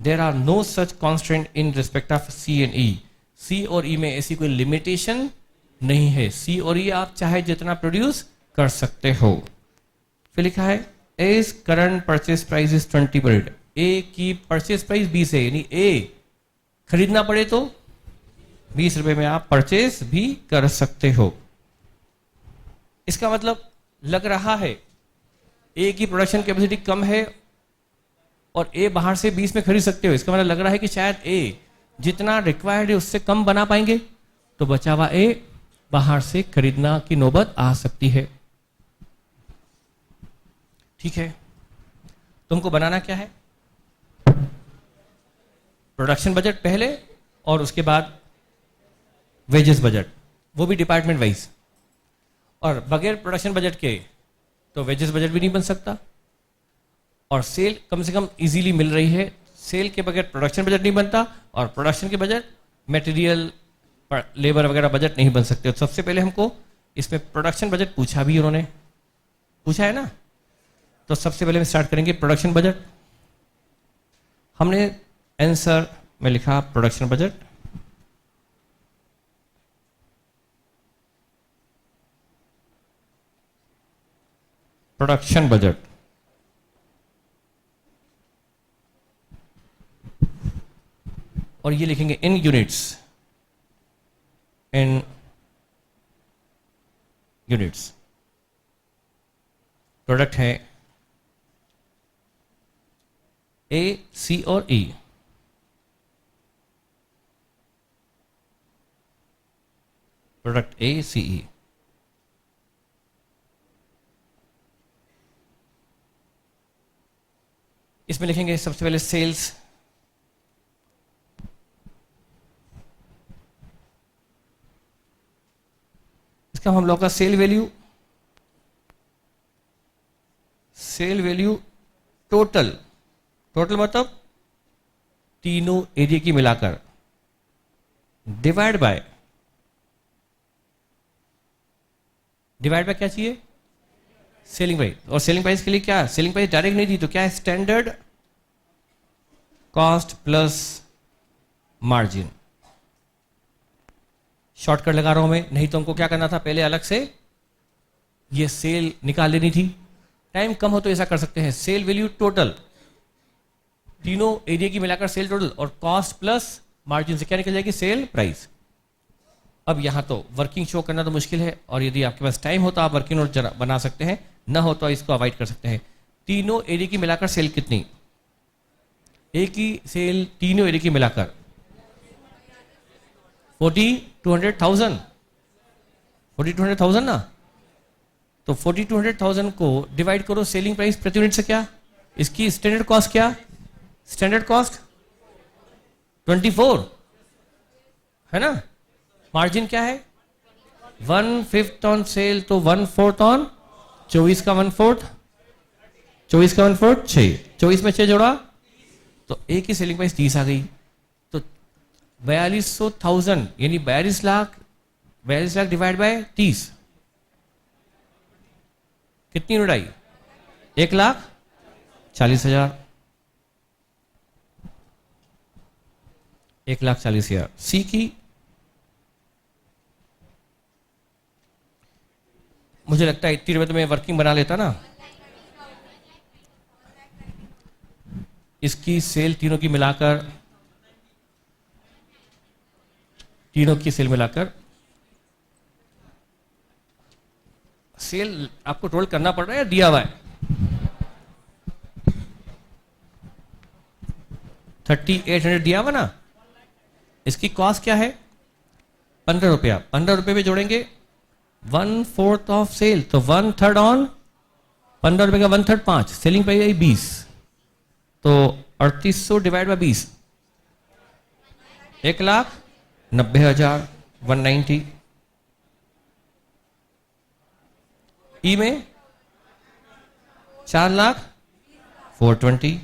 There are no such constant in respect of C and E. C और ई में ऐसी कोई लिमिटेशन नहीं है। सी और ई आप चाहे जितना प्रोड्यूस कर सकते हो। फिर लिखा है as current purchase price is 20 A की परचेज प्राइस 20 है, यानी ए खरीदना पड़े तो 20 रुपए में आप परचेज भी कर सकते हो। इसका मतलब लग रहा है ए की प्रोडक्शन कैपेसिटी कम है और ए बाहर से 20 में खरीद सकते हो। इसका मतलब लग रहा है कि शायद ए जितना रिक्वायर्ड है उससे कम बना पाएंगे, तो बचा हुआ ए बाहर से खरीदना की नौबत आ सकती है। ठीक है। तुमको बनाना क्या है? प्रोडक्शन बजट पहले और उसके बाद वेजेस बजट, वो भी डिपार्टमेंट वाइज। और बगैर प्रोडक्शन बजट के तो वेजेस बजट भी नहीं बन सकता। और सेल कम से कम इजीली मिल रही है। सेल के बगैर प्रोडक्शन बजट नहीं बनता और प्रोडक्शन के बजट मटेरियल लेबर वगैरह बजट नहीं बन सकते। तो सबसे पहले हमको इसमें प्रोडक्शन बजट पूछा भी, उन्होंने पूछा है ना, तो सबसे पहले हम स्टार्ट करेंगे प्रोडक्शन बजट। हमने आंसर में लिखा प्रोडक्शन बजट। प्रोडक्शन बजट और ये लिखेंगे इन यूनिट्स, इन यूनिट्स। प्रोडक्ट है ए, सी और ई। प्रोडक्ट ए, सी, ई। इसमें लिखेंगे सबसे पहले सेल्स। इसका हम लोग का sale value, sale value total, total मतलब तीनों एरिया की मिलाकर, डिवाइड बाय क्या चाहिए? Selling price. और सेलिंग प्राइस के लिए क्या? सेलिंग प्राइस डायरेक्ट नहीं दी तो क्या है? Standard cost plus margin. Shortcut लगा रहा हूं मैं, नहीं तो हमको क्या करना था, पहले अलग से ये सेल निकाल लेनी थी। टाइम कम हो तो ऐसा कर सकते हैं, सेल वैल्यू टोटल, तीनों एरिया की मिलाकर सेल टोटल, और कॉस्ट प्लस मार्जिन से क्या निकल जाएगी? Sale price. अब यहां तो वर्किंग शो करना तो मुश्किल है, और यदि आपके पास टाइम हो तो आप वर्किंग नोट बना सकते हैं, ना हो तो इसको अवॉइड कर सकते हैं। तीनों एरिया की मिलाकर सेल कितनी? ए की सेल तीनों एरिया की मिलाकर 4200,000, 4200,000 ना, तो 4200,000 को डिवाइड करो सेलिंग प्राइस प्रति यूनिट से, क्या इसकी स्टैंडर्ड कॉस्ट, क्या स्टैंडर्ड कॉस्ट 24 है ना। मार्जिन क्या है? 1/5 ऑन सेल, तो 1/4 ऑन 24 का 1/4, 24 का 1/4 6, 24 में 6 जोड़ा तो ए की सेलिंग प्राइस 30 आ गई। तो 4200,000 यानी 42 लाख, 42 लाख डिवाइड बाय 30, कितनी यूनिट आई? 1,40,000, 1,40,000। सी की मुझे लगता है इतनी रुपए तो मैं वर्किंग बना लेता ना। इसकी सेल तीनों की मिलाकर, तीनों की सेल मिलाकर, सेल आपको टोटल करना पड़ रहा है या दिया हुआ है? 3800 दिया हुआ ना। इसकी कॉस्ट क्या है? 15 रुपया। 15 रुपये में जोड़ेंगे 1/4 ऑफ सेल, तो 1/3 ऑन 15 रुपए का 1/3 5, सेलिंग प्राइस आई 20, तो 3800 डिवाइड बाई 20, 1,90,000 190। ई में 4,04,20।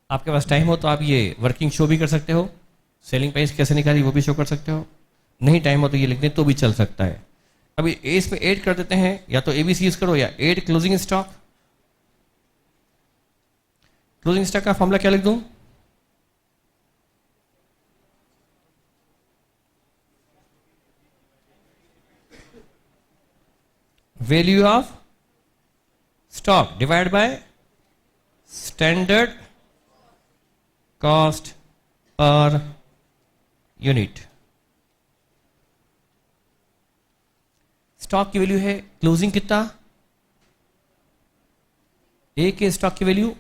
आपके पास टाइम हो तो आप ये वर्किंग शो भी कर सकते हो, सेलिंग प्राइस कैसे निकाली वो भी शो कर सकते हो। नहीं टाइम हो तो ये लिख दें तो भी चल सकता है। अभी इसमें ऐड कर देते हैं, या तो एबीसी यूज करो या add closing stock. Closing stock का फॉर्मूला क्या लिख दूं? Value of stock divide by standard cost per unit. Stock की वैल्यू है क्लोजिंग कितना, ए के स्टॉक की वैल्यू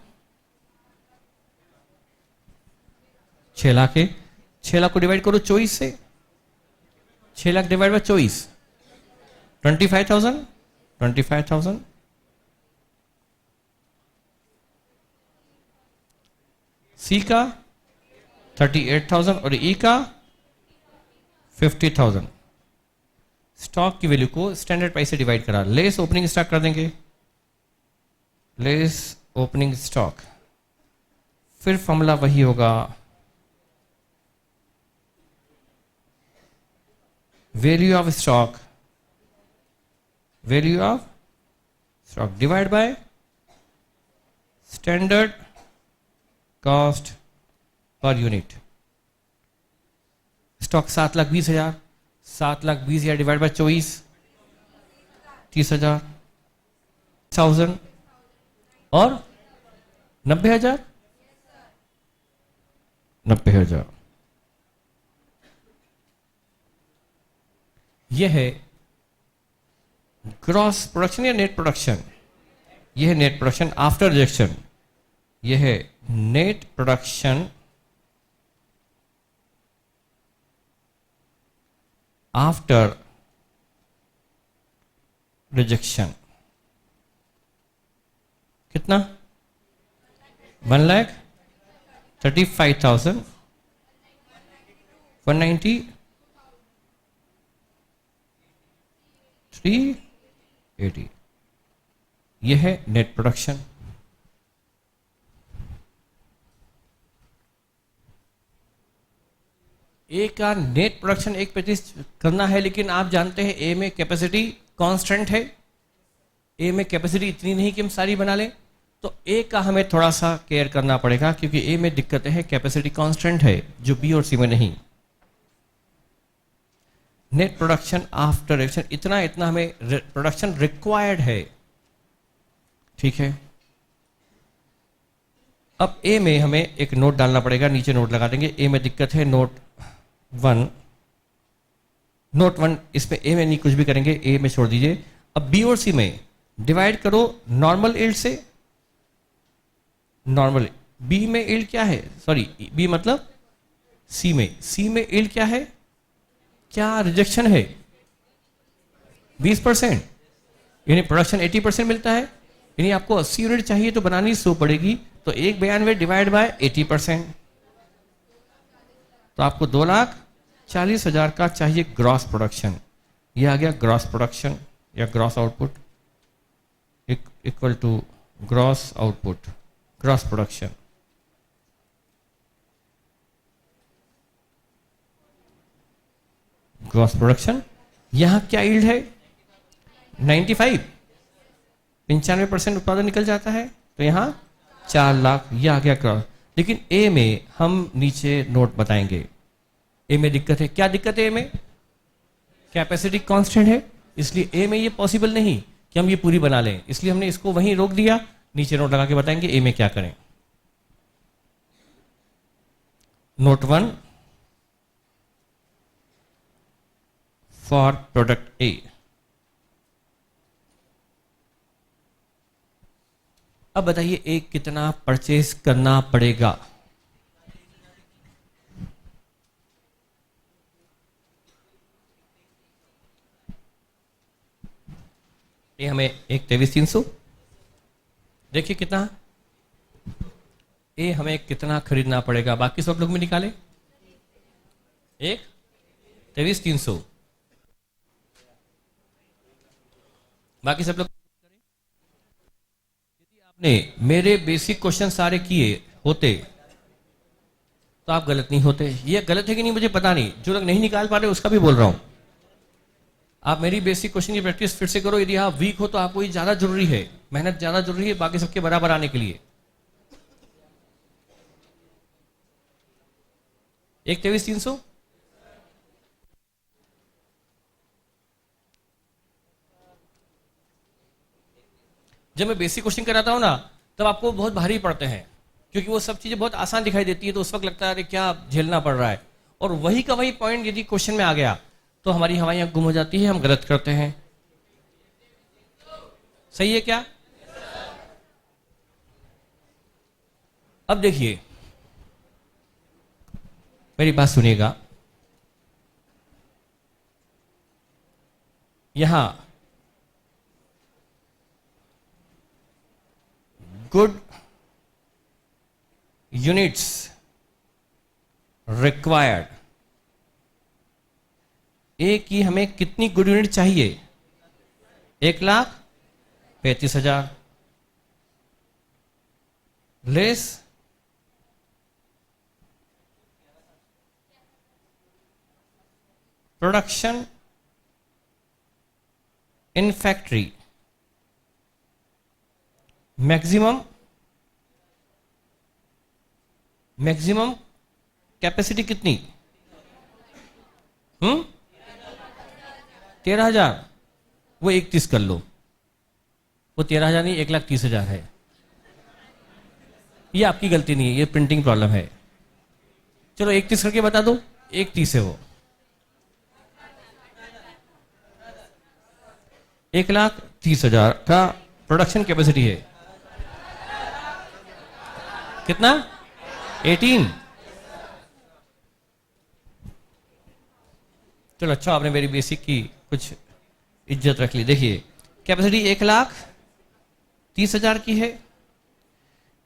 6 लाख है। 6 लाख को डिवाइड करो 24 से, 6 लाख डिवाइड बाय 24, 25,000 25,000। सी का 38,000 और ई का 50,000। स्टॉक की वैल्यू को स्टैंडर्ड प्राइस से डिवाइड करा, लेस ओपनिंग स्टॉक कर देंगे, लेस ओपनिंग स्टॉक, फिर फॉर्मूला वही होगा, value of stock, value of stock divide by standard cost per unit. Stock 7,20,000, 7,20,000 divide by 24, 30,000, 1000 और 90,000, 90,000। यह है ग्रॉस प्रोडक्शन या नेट प्रोडक्शन। यह है नेट प्रोडक्शन आफ्टर रिजेक्शन, यह है नेट प्रोडक्शन आफ्टर रिजेक्शन। कितना? 1,35,000 190 380। यह है नेट प्रोडक्शन। ए का नेट प्रोडक्शन 1/35 करना है, लेकिन आप जानते हैं ए में कैपेसिटी कांस्टेंट है, ए में कैपेसिटी इतनी नहीं कि हम सारी बना लें, तो ए का हमें थोड़ा सा केयर करना पड़ेगा, क्योंकि ए में दिक्कत है, कैपेसिटी कांस्टेंट है, जो बी और सी में नहीं। नेट प्रोडक्शन आफ्टर रिजेक्शन, इतना इतना हमें प्रोडक्शन रिक्वायर्ड है, ठीक है। अब ए में हमें एक नोट डालना पड़ेगा, नीचे नोट लगा देंगे। ए में दिक्कत है नोट 1, नोट 1, इसमें ए में नहीं कुछ भी करेंगे, ए में छोड़ दीजिए। अब बी और सी में डिवाइड करो नॉर्मल यील्ड से। नॉर्मल बी में यील्ड क्या है, सॉरी बी मतलब सी में, सी में यील्ड क्या है, क्या रिजेक्शन है 20%, यानी प्रोडक्शन 80% मिलता है, यानी आपको 80 यूनिट चाहिए तो बनानी 100 पड़ेगी, तो 192 डिवाइड बाय 80%, तो आपको 2,40,000 का चाहिए ग्रॉस प्रोडक्शन। ये आ गया ग्रॉस प्रोडक्शन या gross output equal to gross output, gross production. Gross production यहां क्या यील्ड है 95, 95% उत्पादन निकल जाता है, तो यहां 4 लाख, यह आ गया ग्रॉस। लेकिन ए में हम नीचे नोट बताएंगे, ए में दिक्कत है। क्या दिक्कत है ए में? कैपेसिटी कांस्टेंट है, इसलिए ए में ये पॉसिबल नहीं कि हम ये पूरी बना लें, इसलिए हमने इसको वहीं रोक दिया। नीचे नोट लगा के बताएंगे ए में क्या करें। नोट 1 फॉर प्रोडक्ट ए। अब बताइए ए कितना परचेज करना पड़ेगा? ए हमें एक 23,300, देखिए कितना, ए हमें कितना खरीदना पड़ेगा, बाकी सब लोग में निकाले, एक 23,300, बाकी सब लोग। यदि आपने मेरे बेसिक क्वेश्चन सारे किए होते तो आप गलत नहीं होते। ये गलत है कि नहीं मुझे पता नहीं, जो लोग नहीं निकाल पा रहे उसका भी बोल रहा हूं। आप मेरी बेसिक क्वेश्चन की प्रैक्टिस फिर से करो। यदि आप वीक हो तो आपको ये ज्यादा जरूरी है, मेहनत ज्यादा जरूरी है बाकी सबके बराबर आने के लिए। एक 23,300, जब मैं बेसिक क्वेश्चन कराता हूं ना तब आपको बहुत भारी पड़ते हैं, क्योंकि वो सब चीजें बहुत आसान दिखाई देती है, तो उस वक्त लगता है अरे क्या झेलना पड़ रहा है। और वही का वही पॉइंट यदि क्वेश्चन में आ गया तो हमारी हवाइयां गुम हो जाती है, हम गलत करते हैं। सही है क्या? अब देखिए मेरी बात सुनिएगा, यहां गुड यूनिट्स रिक्वायर्ड, ए की हमें कितनी गुड यूनिट चाहिए? 1,35,000 less production in factory, maximum capacity कितनी? 13,000। वो 31 कर लो, वो 13,000 नहीं 1,30,000 है। ये आपकी गलती नहीं है, ये प्रिंटिंग प्रॉब्लम है। चलो 31 करके बता दो, 1,30 है वो। 1,30,000 का प्रोडक्शन कैपेसिटी है। कितना? 18। चलो अच्छा, आपने मेरी बेसिक की कुछ इज्जत रख ली। देखिए कैपेसिटी 1,30,000 की है,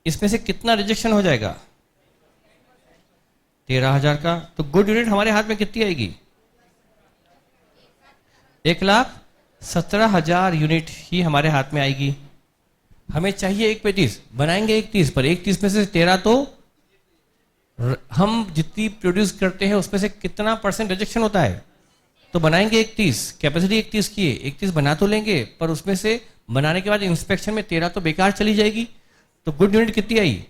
इसमें से कितना रिजेक्शन हो जाएगा? 13,000 का। तो गुड यूनिट हमारे हाथ में कितनी आएगी? 1,17,000 यूनिट ही हमारे हाथ में आएगी। हमें चाहिए 1,35, बनाएंगे 31, पर 31 में से 13 तो हम जितनी प्रोड्यूस करते हैं उसमें से कितना परसेंट रिजेक्शन होता है? तो बनाएंगे 31, कैपेसिटी 31 की है, 31 बना तो लेंगे पर उसमें से बनाने के बाद इंस्पेक्शन में 13 तो बेकार चली जाएगी। तो गुड यूनिट कितनी आई?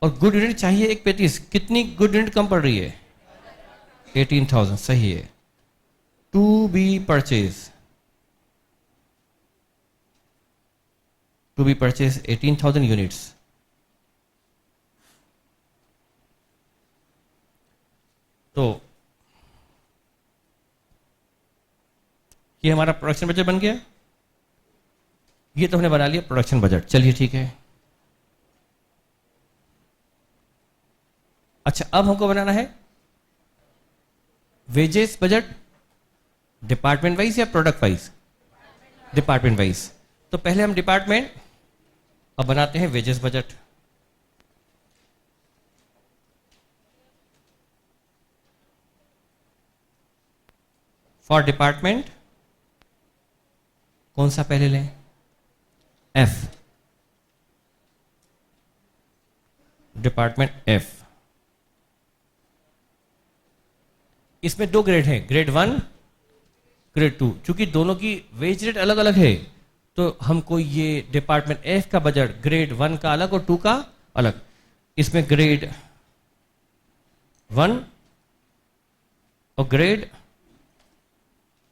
और गुड यूनिट चाहिए 1,35, कितनी गुड यूनिट कम पड़ रही है? 18,000। सही है। To be purchase 18,000 units. तो ये हमारा प्रोडक्शन बजट बन गया। ये तो हमने बना लिया प्रोडक्शन बजट, चलिए ठीक है। अच्छा अब हमको बनाना है वेजेस बजट, डिपार्टमेंट वाइज या प्रोडक्ट वाइज? Department wise. तो पहले हम डिपार्टमेंट, अब बनाते हैं वेजेस बजट। फॉर डिपार्टमेंट कौन सा पहले लें? F, department F. इसमें दो ग्रेड हैं, ग्रेड 1, ग्रेड 2। चूंकि दोनों की वेज रेट अलग अलग है तो हमको ये डिपार्टमेंट एफ का बजट ग्रेड 1 का अलग और 2 का अलग। इसमें ग्रेड 1 और ग्रेड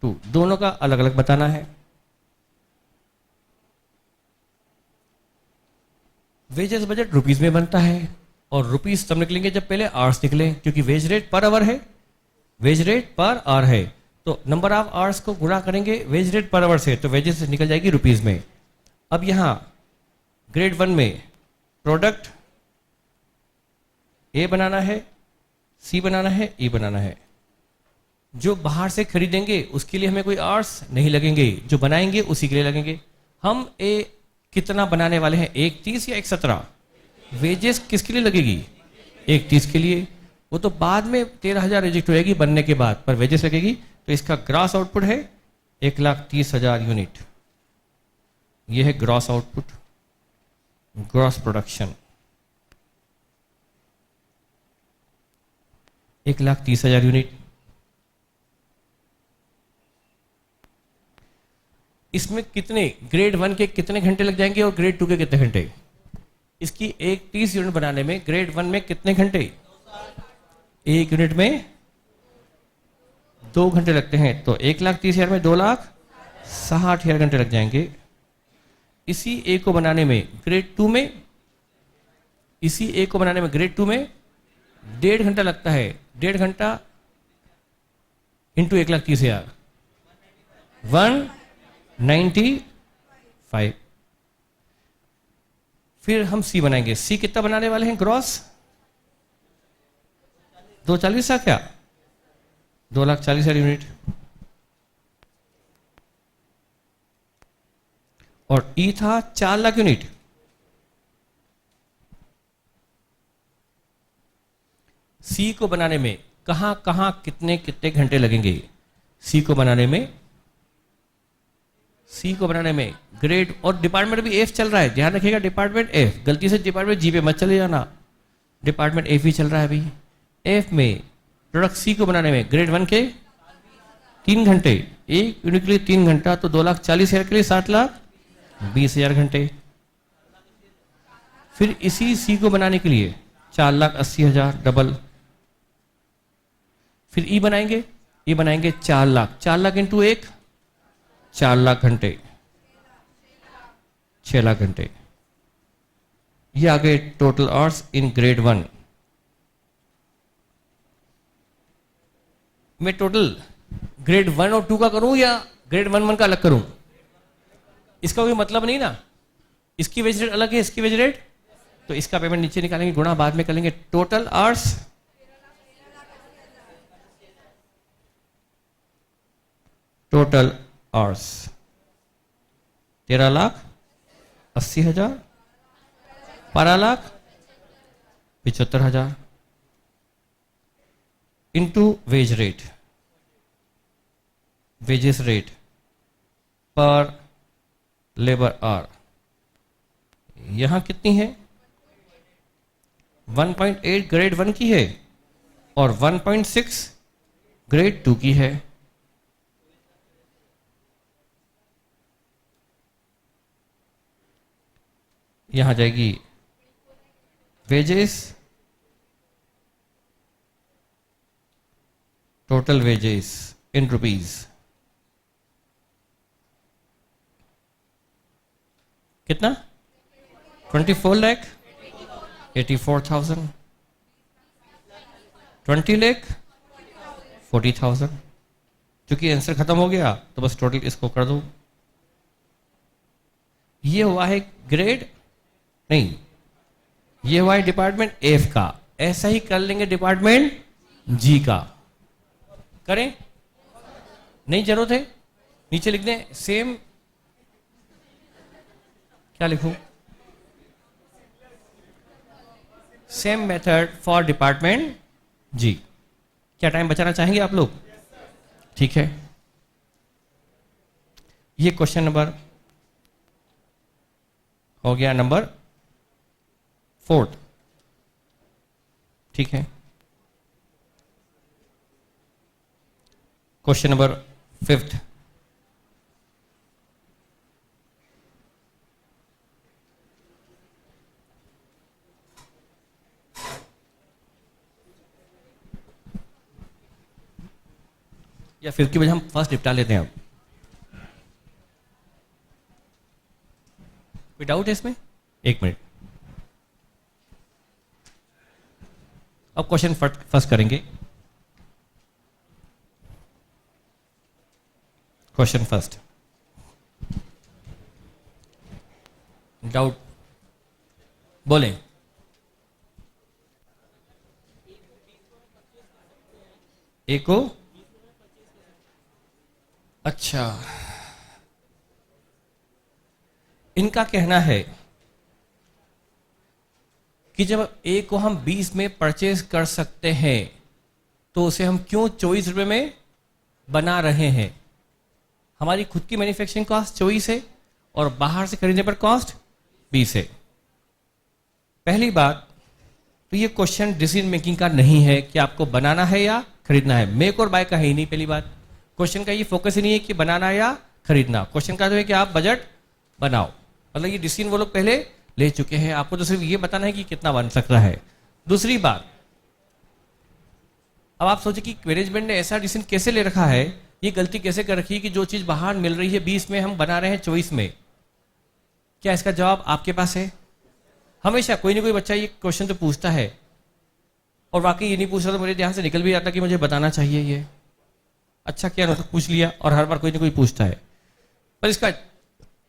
2 दोनों का अलग अलग बताना है। वेजेस बजट रुपीस में बनता है और रुपीस तब निकलेंगे जब पहले आवर्स निकले, क्योंकि वेज रेट पर आवर है, वेज रेट पर आवर है। तो नंबर ऑफ आवर्स को गुणा करेंगे वेज रेट पर आवर से, तो वेजेस निकल जाएगी रुपीस में। अब यहां ग्रेड 1 में प्रोडक्ट ए बनाना है, सी बनाना है, ई बनाना है। जो बाहर से खरीदेंगे उसके लिए हमें कोई आर्स नहीं लगेंगे, जो बनाएंगे उसी के लिए लगेंगे। हम कितना बनाने वाले हैं, 130 या 117? वेजेस किसके लिए लगेगी? 130 के लिए। वो तो बाद में 13,000 रिजेक्ट होएगी बनने के बाद, पर वेजेस लगेगी। तो इसका ग्रॉस आउटपुट है 1,30,000 यूनिट। ये है gross output, gross production 1,30,000 unit. इसमें कितने ग्रेड 1 के कितने घंटे लग जाएंगे और ग्रेड 2 के कितने घंटे? इसकी 130 यूनिट बनाने में ग्रेड 1 में कितने घंटे? एक यूनिट में 2 घंटे लगते हैं, तो 1,30,000 में 2,60,000 घंटे लग जाएंगे। इसी ए को बनाने में ग्रेड 2 में, इसी ए को बनाने में ग्रेड 2 में 1.5 घंटा लगता है। 1.5 घंटा इंटू 1,30,000 195। फिर हम सी बनाएंगे। सी कितना बनाने वाले हैं ग्रॉस? 240 था क्या? 2,40,000 यूनिट। और ई था 4 लाख यूनिट। सी को बनाने में कहां कहां कितने कितने घंटे लगेंगे? सी को बनाने में ग्रेड, और डिपार्टमेंट भी एफ चल रहा है, ध्यान रखिएगा। डिपार्टमेंट एफ, गलती से डिपार्टमेंट जी पे मत चले जाना। डिपार्टमेंट एफ ही चल रहा है अभी। एफ में प्रोडक्ट सी को बनाने में ग्रेड 1 के 3 घंटे, एक यूनिट के लिए 3 घंटा, तो 2,40,000 के लिए 60,20,000 घंटे। फिर इसी सी को बनाने के लिए 4,80,000 डबल। फिर ई बनाएंगे, 4 लाख, 4 लाख इंटू 1, 4 लाख घंटे, 6 लाख घंटे। ये आ गए टोटल आवर्स इन ग्रेड 1। मैं टोटल ग्रेड 1 और 2 का करूं या ग्रेड 1 का अलग करूं? इसका कोई मतलब नहीं ना। इसकी वेज रेट अलग है, इसकी वेज रेट, तो इसका पेमेंट नीचे निकालेंगे, गुणा बाद में करेंगे। Total hours total hours 13,80,000, 12,75,000 into wage rate, wages rate पर लेबर आवर यहां कितनी है? 1.8 ग्रेड 1 की है और 1.6 ग्रेड 2 की है। यहां जाएगी wages, total wages in rupees कितना? 24,84,000, 20,40,000। क्योंकि आंसर खत्म हो गया तो बस टोटल इसको कर दो। ये हुआ है ग्रेड नहीं, ये हुआ है डिपार्टमेंट एफ का। ऐसा ही कर लेंगे डिपार्टमेंट जी का। करें? नहीं जरूरत है, नीचे लिख दें सेम। क्या लिखूं? सेम मेथड फॉर डिपार्टमेंट जी। क्या टाइम बचाना चाहेंगे आप लोग? ठीक है। ये क्वेश्चन नंबर हो गया नंबर 4। ठीक है। Question number 5। या फिर की वजह हम फर्स्ट निपटा लेते हैं। अब कोई डाउट है इसमें? एक मिनट। अब क्वेश्चन फर्स्ट करेंगे। क्वेश्चन फर्स्ट, डाउट बोलें। ए को अच्छा, इनका कहना है कि जब ए को हम 20 में परचेज कर सकते हैं तो उसे हम क्यों 24 रुपए में बना रहे हैं। हमारी खुद की मैन्युफैक्चरिंग कॉस्ट 24 है और बाहर से खरीदने पर कॉस्ट 20 है। पहली बात तो ये क्वेश्चन डिसीजन मेकिंग का नहीं है कि आपको बनाना है या खरीदना है, मेक और बाय का है ही नहीं। पहली बात, क्वेश्चन का ये फोकस ही नहीं है कि बनाना या खरीदना। क्वेश्चन का तो है कि आप बजट बनाओ, मतलब ये डिसीजन वो लोग पहले ले चुके हैं, आपको तो सिर्फ ये बताना है कि कितना बन सकता है। दूसरी बात, अब आप सोचिए कि मैनेजमेंट ने ऐसा डिसीजन कैसे ले रखा है, ये गलती कैसे कर रखी है कि जो चीज बाहर मिल रही है 20 में हम बना रहे हैं 24 में। क्या इसका जवाब आपके पास है? हमेशा कोई ना कोई बच्चा ये क्वेश्चन तो पूछता है, और वाकई ये नहीं पूछता तो मेरे ध्यान से निकल भी जाता कि मुझे बताना चाहिए ये। अच्छा किया ना, तो पूछ लिया, और हर बार कोई ना कोई पूछता है, पर इसका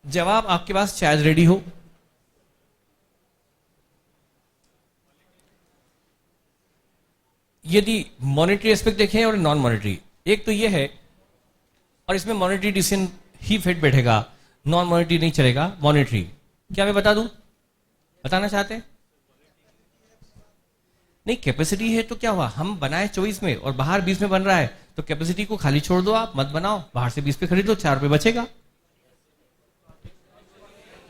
जवाब आपके पास शायद रेडी हो। यदि मॉनेटरी एस्पेक्ट देखें और नॉन मॉनेटरी, एक तो ये है, और इसमें मॉनेटरी डिसीजन ही फिट बैठेगा, नॉन मॉनेटरी नहीं चलेगा, मॉनेटरी। क्या मैं बता दूं? बताना चाहते हैं? नहीं, कैपेसिटी है तो क्या हुआ, हम बनाए 24 में और बाहर 20 में बन रहा है, तो कैपेसिटी को खाली छोड़ दो, आप मत बनाओ, बाहर से 20 पे खरीदो, 4 रुपए बचेगा।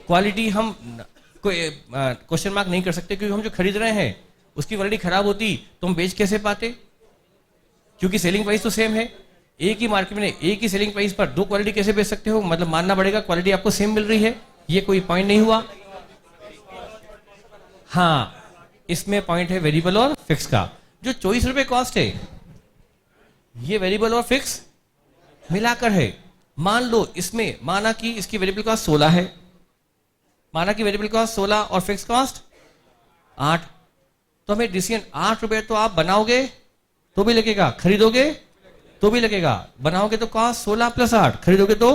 क्वालिटी हम कोई क्वेश्चन मार्क नहीं कर सकते, क्योंकि हम जो खरीद रहे हैं उसकी क्वालिटी खराब होती तो हम बेच कैसे पाते, क्योंकि सेलिंग प्राइस तो सेम है। एक ही मार्केट में एक ही सेलिंग प्राइस पर दो क्वालिटी कैसे बेच सकते हो, मतलब मानना पड़ेगा क्वालिटी आपको सेम मिल रही है, ये कोई पॉइंट नहीं हुआ। हाँ, इसमें पॉइंट है वेरिएबल और फिक्स का। जो 24 रुपए कॉस्ट है ये वेरिएबल और फिक्स मिलाकर है। मान लो इसमें माना कि इसकी वेरिएबल कॉस्ट 16 है, माना कि वेरिएबल कॉस्ट 16 और फिक्स कॉस्ट 8, तो हमें डिसीजन 8 रुपए तो आप बनाओगे तो भी लगेगा, खरीदोगे तो भी लगेगा। बनाओगे तो कॉस्ट 16 प्लस 8, खरीदोगे तो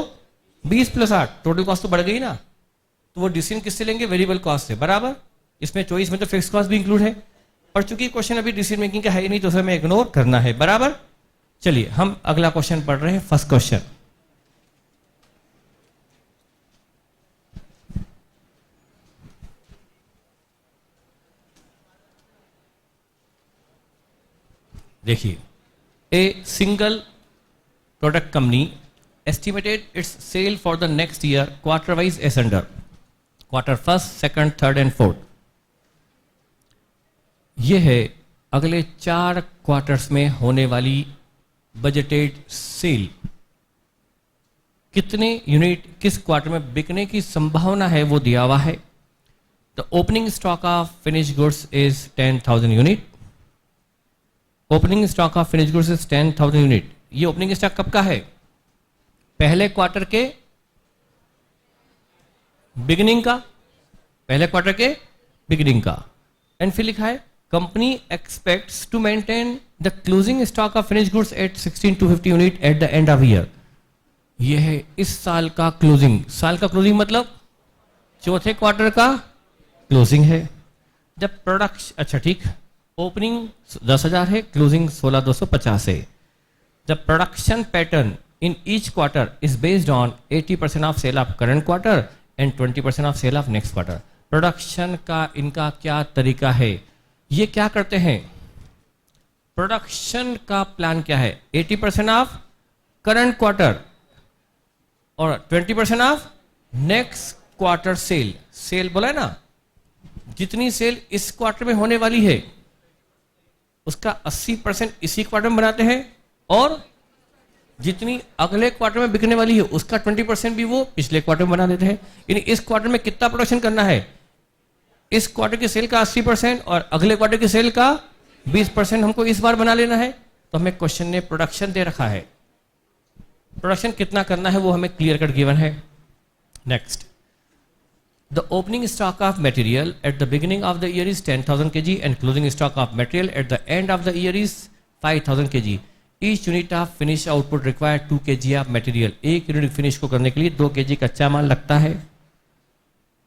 20 प्लस 8, टोटल कॉस्ट तो बढ़ गई ना। तो वो डिसीजन किससे लेंगे? वेरिएबल कॉस्ट से, बराबर। इसमें चॉइस में तो फिक्स कॉस्ट भी इंक्लूड है, और चूंकि क्वेश्चन अभी डिसीजन मेकिंग का है ही नहीं तो उसे हमें इग्नोर करना है, बराबर। चलिए हम अगला क्वेश्चन पढ़ रहे हैं, फर्स्ट क्वेश्चन। देखिए, a single product company estimated its sale for the next year quarter wise as under quarter first, second, third and fourth। यह है अगले 4 क्वार्टर्स में होने वाली बजटेड सेल। कितने यूनिट किस क्वार्टर में बिकने की संभावना है वो दिया हुआ है। The opening stock of finish goods is 10,000 unit. Opening stock of finish goods is 10,000 unit. ये ओपनिंग स्टॉक कब का है? पहले क्वार्टर के बिगिनिंग का, पहले क्वार्टर के बिगिनिंग का। एंड फिर लिखा है company expects to maintain the closing stock of finish goods at 16,250 unit at the end of year. यह है इस साल का क्लोजिंग। साल का क्लोजिंग मतलब चौथे क्वार्टर का क्लोजिंग है। जब प्रोडक्शन, अच्छा ठीक, ओपनिंग 10,000 है, क्लोजिंग 16,250 है। The production pattern in each quarter is based on 80% of sale of current quarter and 20% of sale of next quarter। Production का इनका क्या तरीका है? ये क्या करते हैं? प्रोडक्शन का प्लान क्या है? 80% ऑफ करंट क्वार्टर और 20% of next quarter sale. Sale बोला है ना, जितनी सेल इस क्वार्टर में होने वाली है उसका 80% इसी क्वार्टर में बनाते हैं, और जितनी अगले क्वार्टर में बिकने वाली है उसका 20% भी वो पिछले क्वार्टर में बना देते हैं। यानी इस क्वार्टर में कितना प्रोडक्शन करना है? इस क्वार्टर की सेल का 80% और अगले क्वार्टर की सेल का 20% हमको इस बार बना लेना है। तो हमें क्वेश्चन ने प्रोडक्शन दे रखा है, प्रोडक्शन कितना करना है वो हमें क्लियर कट गिवन है। Next, the opening stock of material at the beginning of the year is 10,000 kg and closing stock of material at the end of the year is 5,000 kg। Each unit of finish output require 2 kg of material. एक unit finish को करने के लिए 2 kg कच्चा माल लगता है।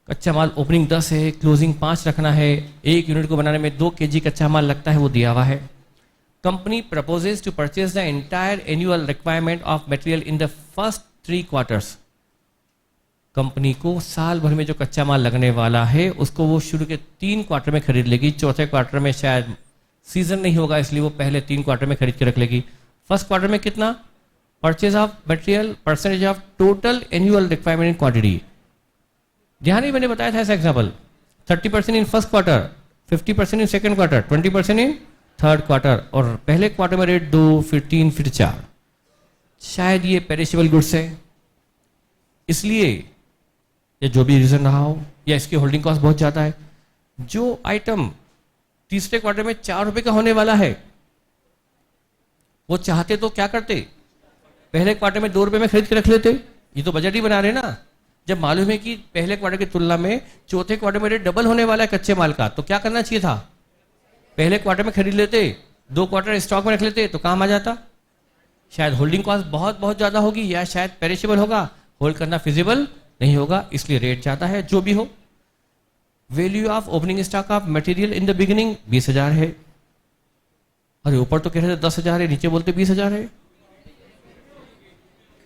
कच्चा माल opening 10 है, क्लोजिंग 5 रखना है, एक यूनिट को बनाने में 2 kg कच्चा माल लगता है, वो दिया हुआ है। Company proposes to purchase the entire annual requirement of material in the first 3 quarters. Company को साल भर में जो कच्चा माल लगने वाला है उसको वो शुरू के 3 क्वार्टर में खरीद लेगी। चौथे क्वार्टर में शायद सीजन नहीं होगा, इसलिए वो पहले 3 क्वार्टर में खरीद के रख लेगी। फर्स्ट क्वार्टर में कितना? Purchase of material percentage of total annual requirement in quantity. ध्यान ही मैंने बताया था ऐसा example, 30% in first quarter, 50% in second quarter, 20% in third quarter, और पहले क्वार्टर में रेट 2, फिर 3, फिर 4। शायद ये पेरिशेबल गुड्स है, इसलिए या जो भी रीजन रहा हो, या इसकी होल्डिंग कॉस्ट बहुत ज्यादा है। जो आइटम तीसरे क्वार्टर में 4 रुपए का होने वाला है, वो चाहते तो क्या करते? पहले क्वार्टर में 2 रुपए में खरीद के रख लेते। ये तो बजट ही बना रहे ना। जब मालूम है कि पहले क्वार्टर की तुलना में चौथे क्वार्टर में रेट डबल होने वाला है कच्चे माल का, तो क्या करना चाहिए था? पहले क्वार्टर में खरीद लेते, 2 क्वार्टर स्टॉक में रख लेते, तो काम आ जाता। शायद होल्डिंग कॉस्ट बहुत बहुत ज्यादा होगी, या शायद पेरिशेबल होगा, होल्ड करना फिजिबल नहीं होगा, इसलिए रेट ज्यादा है। जो भी हो, value of opening stock of material in the beginning 20,000 है। अरे ऊपर तो कह रहे थे 10,000 है, नीचे बोलते 20,000 है।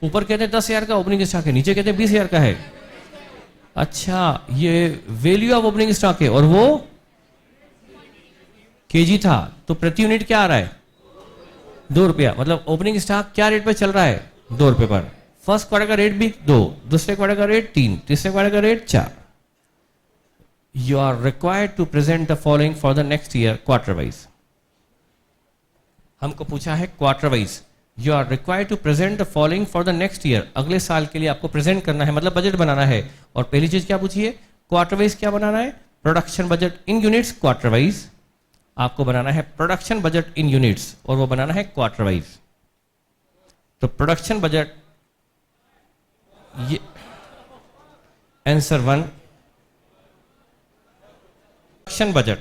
ऊपर कहते हैं 10,000 का ओपनिंग स्टॉक है, नीचे कहते हैं 20,000 का है। अच्छा, ये वैल्यू ऑफ ओपनिंग स्टॉक है और वो केजी था, तो प्रति यूनिट क्या आ रहा है? 2 रुपया। मतलब ओपनिंग स्टॉक क्या रेट पर चल रहा है? 2 रुपये पर। फर्स्ट क्वार्टर का रेट भी 2, दूसरे क्वार्टर का रेट 3, तीसरे क्वार्टर का rate 4। You are required to present the following for the next year quarter wise. हमको पूछा है quarter wise, you are required to present the following for the next year. अगले साल के लिए आपको प्रेजेंट करना है, मतलब बजट बनाना है। और पहली चीज क्या पूछिए? क्वार्टर वाइज क्या बनाना है? Production budget in units. Quarter wise आपको बनाना है प्रोडक्शन बजट इन यूनिट्स, और वो बनाना है क्वार्टर वाइज। तो प्रोडक्शन बजट, ये answer 1, production budget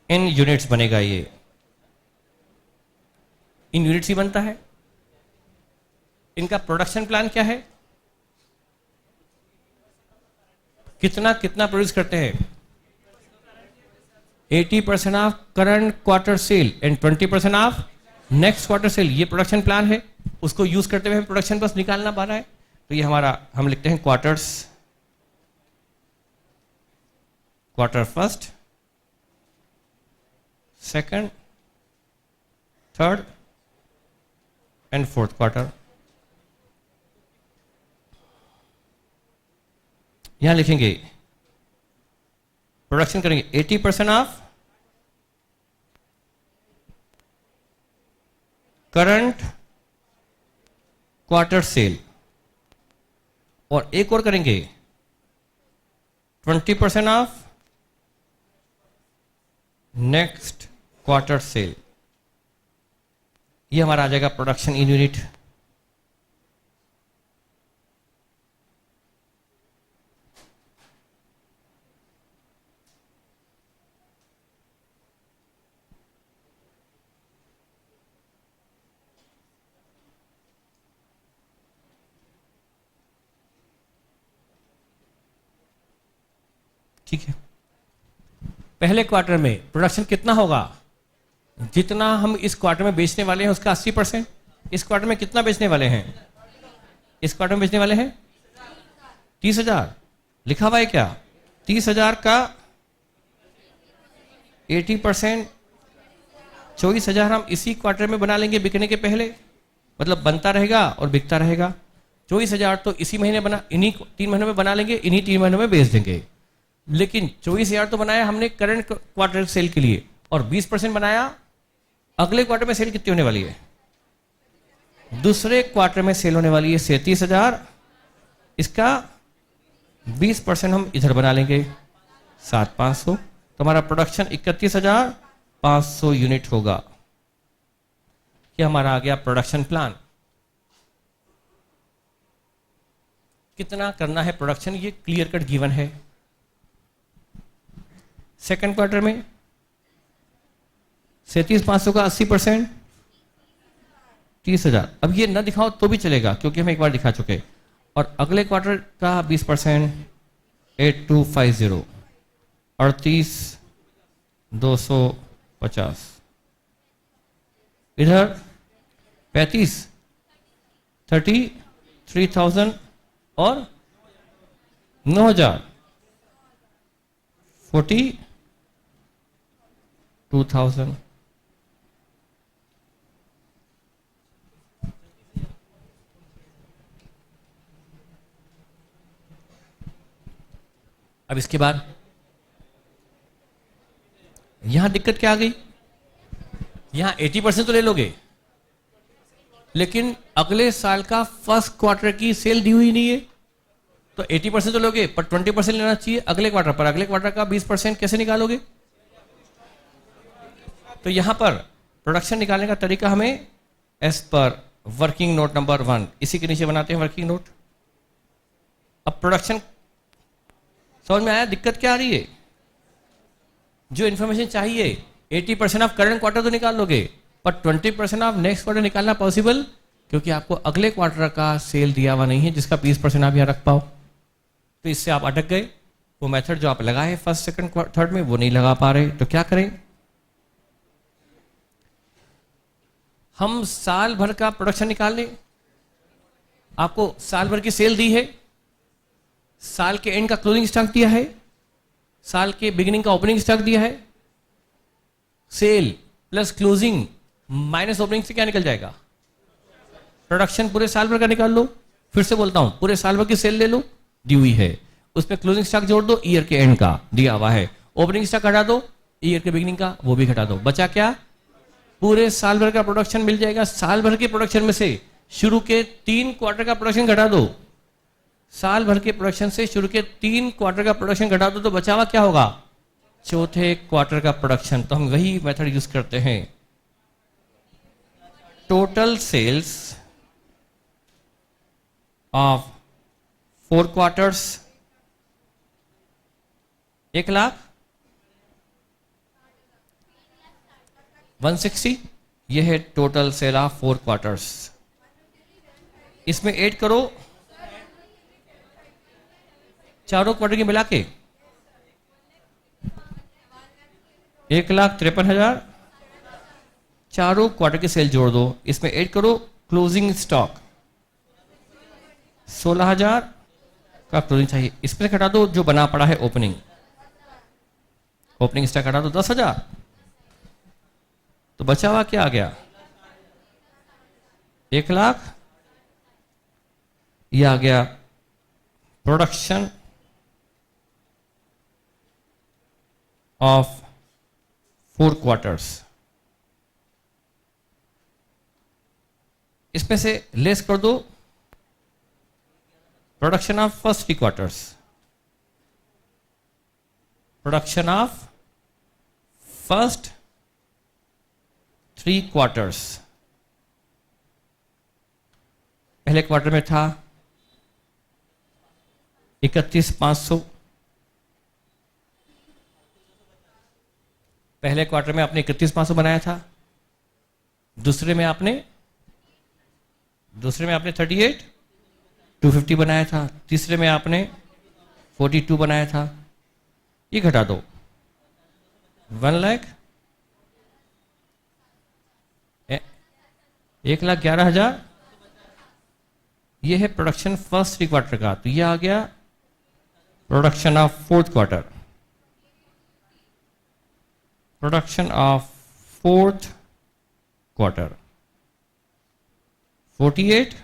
in units बनेगा। ये इन यूनिट्स ही बनता है। इनका प्रोडक्शन प्लान क्या है? कितना कितना प्रोड्यूस करते हैं? 80% of current quarter sale and 20% of next quarter sale. ये प्रोडक्शन प्लान है, उसको यूज करते हुए हम प्रोडक्शन बस निकालना पा रहा है। तो ये हमारा, हम लिखते हैं quarters, quarter first, second, third and fourth quarter. यहां लिखेंगे प्रोडक्शन करेंगे 80% ऑफ करंट क्वार्टर सेल, और एक और करेंगे 20% ऑफ नेक्स्ट क्वार्टर सेल। ये हमारा आ जाएगा प्रोडक्शन इन यूनिट। ठीक है, पहले क्वार्टर में प्रोडक्शन कितना होगा? जितना हम इस क्वार्टर में बेचने वाले हैं उसका 80%। इस क्वार्टर में कितना बेचने वाले हैं? इस क्वार्टर में बेचने वाले हैं 30,000। लिखा हुआ है क्या? 30,000 का 80%, 24,000 हम इसी क्वार्टर में बना लेंगे बिकने के पहले, मतलब बनता रहेगा और बिकता रहेगा। 24,000 तो इसी महीने बना, इन्हीं 3 महीनों में बना लेंगे, इन्हीं 3 महीनों में बेच देंगे। लेकिन 24,000 तो बनाया हमने करंट क्वार्टर सेल के लिए, और 20% बनाया अगले क्वार्टर में। सेल कितनी होने वाली है? दूसरे क्वार्टर में सेल होने वाली है 37,000। इसका 20% हम इधर बना लेंगे 7,500, तो हमारा प्रोडक्शन 31,500 यूनिट होगा। ये हमारा आ गया प्रोडक्शन प्लान। कितना करना है प्रोडक्शन, ये क्लियर कट गिवन है। सेकेंड क्वार्टर में 37,500 का 80%, 30,000। अब ये ना दिखाओ तो भी चलेगा क्योंकि हम एक बार दिखा चुके। और अगले क्वार्टर का 20%, 8,250, 38, 250, इधर 35, 33,000 और 9,000, 42,000। अब इसके बाद यहां दिक्कत क्या आ गई? यहां 80% तो ले लोगे, लेकिन अगले साल का फर्स्ट क्वार्टर की सेल दी हुई नहीं है, तो 80% तो लोगे पर 20% लेना चाहिए अगले क्वार्टर पर। अगले क्वार्टर का 20% कैसे निकालोगे? तो यहां पर प्रोडक्शन निकालने का तरीका हमें as per working note number 1 इसी के नीचे बनाते हैं वर्किंग नोट। अब प्रोडक्शन समझ में आया? दिक्कत क्या आ रही है? जो इंफॉर्मेशन चाहिए 80% ऑफ करंट क्वार्टर तो निकाल लोगे, पर 20% ऑफ नेक्स्ट क्वार्टर निकालना पॉसिबल, क्योंकि आपको अगले क्वार्टर का सेल दिया हुआ नहीं है जिसका 20% आप यहां रख पाओ। तो इससे आप अटक गए। वो मेथड जो आप लगाए फर्स्ट सेकंड थर्ड में वो नहीं लगा पा रहे, तो क्या करें? हम साल भर का प्रोडक्शन निकाल लें। आपको साल भर की सेल दी है, साल के एंड का क्लोजिंग स्टॉक दिया है, साल के बिगिनिंग का ओपनिंग स्टॉक दिया है। Sale plus closing minus opening से क्या निकल जाएगा? प्रोडक्शन पूरे साल भर का निकाल लो। फिर से बोलता हूं, पूरे साल भर की सेल ले लो, दी हुई है, उसमें क्लोजिंग स्टॉक जोड़ दो, ईयर के एंड का दिया हुआ है, ओपनिंग स्टॉक हटा दो, ईयर के बिगिनिंग का वो भी घटा दो, बचा क्या? पूरे साल भर का प्रोडक्शन मिल जाएगा। साल भर के प्रोडक्शन में से शुरू के 3 क्वार्टर का प्रोडक्शन घटा दो। साल भर के प्रोडक्शन से शुरू के 3 क्वार्टर का प्रोडक्शन घटा दो, तो बचा हुआ क्या होगा? चौथे क्वार्टर का प्रोडक्शन। तो हम वही मेथड यूज करते हैं। टोटल सेल्स ऑफ 4 क्वार्टर्स 1,60,000, यह है टोटल सेल ऑफ 4 क्वार्टर्स। इसमें ऐड करो चारों क्वार्टर की मिला के 1,53,000, चारों क्वार्टर की सेल जोड़ दो, इसमें ऐड करो क्लोजिंग स्टॉक 16,000 का क्लोजिंग चाहिए, इसमें से घटा दो जो बना पड़ा है ओपनिंग स्टॉक घटा दो 10,000, तो बचा हुआ क्या आ गया? 1,00,000। यह आ गया प्रोडक्शन ऑफ 4 क्वार्टर्स। इसमें से लेस कर दो production of first 3 quarters, production of first 3 quarters. पहले क्वार्टर में था 31,500, पहले क्वार्टर में आपने 31,500 बनाया था, दूसरे में आपने 38,250 बनाया था, तीसरे में आपने 42 बनाया था। ये घटा दो 1,00,000, 1,11,000। ये है प्रोडक्शन फर्स्ट 3 क्वार्टर का। तो ये आ गया production of 4th quarter, production of 4th quarter 48,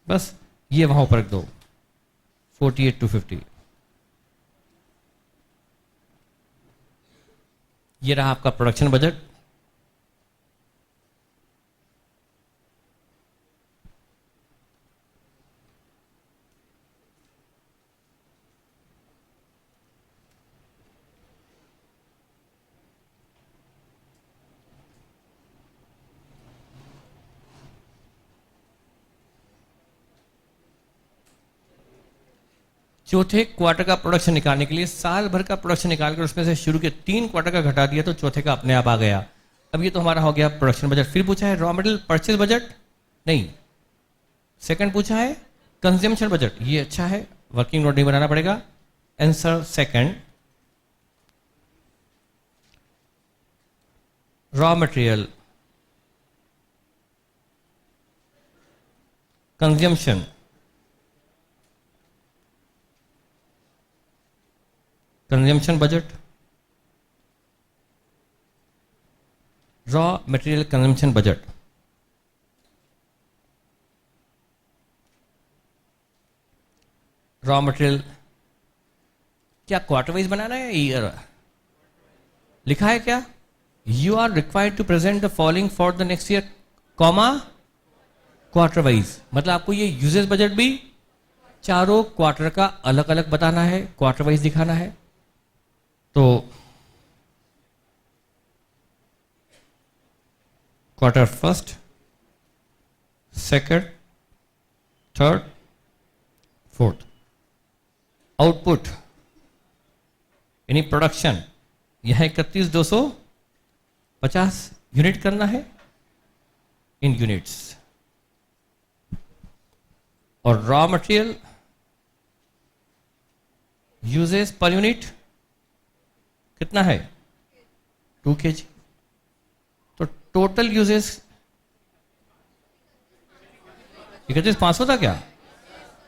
बस ये वहां पर रख दो 48,250। ये रहा आपका प्रोडक्शन बजट। चौथे क्वार्टर का प्रोडक्शन निकालने के लिए साल भर का प्रोडक्शन निकालकर उसमें से शुरू के 3 क्वार्टर का घटा दिया, तो चौथे का अपने आप आ गया। अब ये तो हमारा हो गया प्रोडक्शन बजट। फिर पूछा है रॉ मटेरियल परचेज बजट, नहीं, सेकंड पूछा है कंजम्पशन बजट। ये अच्छा है, वर्किंग नोट नहीं बनाना पड़ेगा। Answer second. Raw material consumption, consumption budget, raw material consumption budget. Raw material क्या क्वार्टर वाइज बनाना है, ईयर लिखा है क्या? You are required to present the following for the next year, comma quarter wise. मतलब आपको ये यूजेस बजट भी चारों क्वार्टर का अलग अलग बताना है, क्वार्टर वाइज दिखाना है। तो quarter first, second, third, fourth. Output यानी प्रोडक्शन, यह 31,250 यूनिट करना है इन यूनिट्स। और raw material usages per unit कितना है? 2 kg। तो टोटल यूजेस 31,500 था क्या?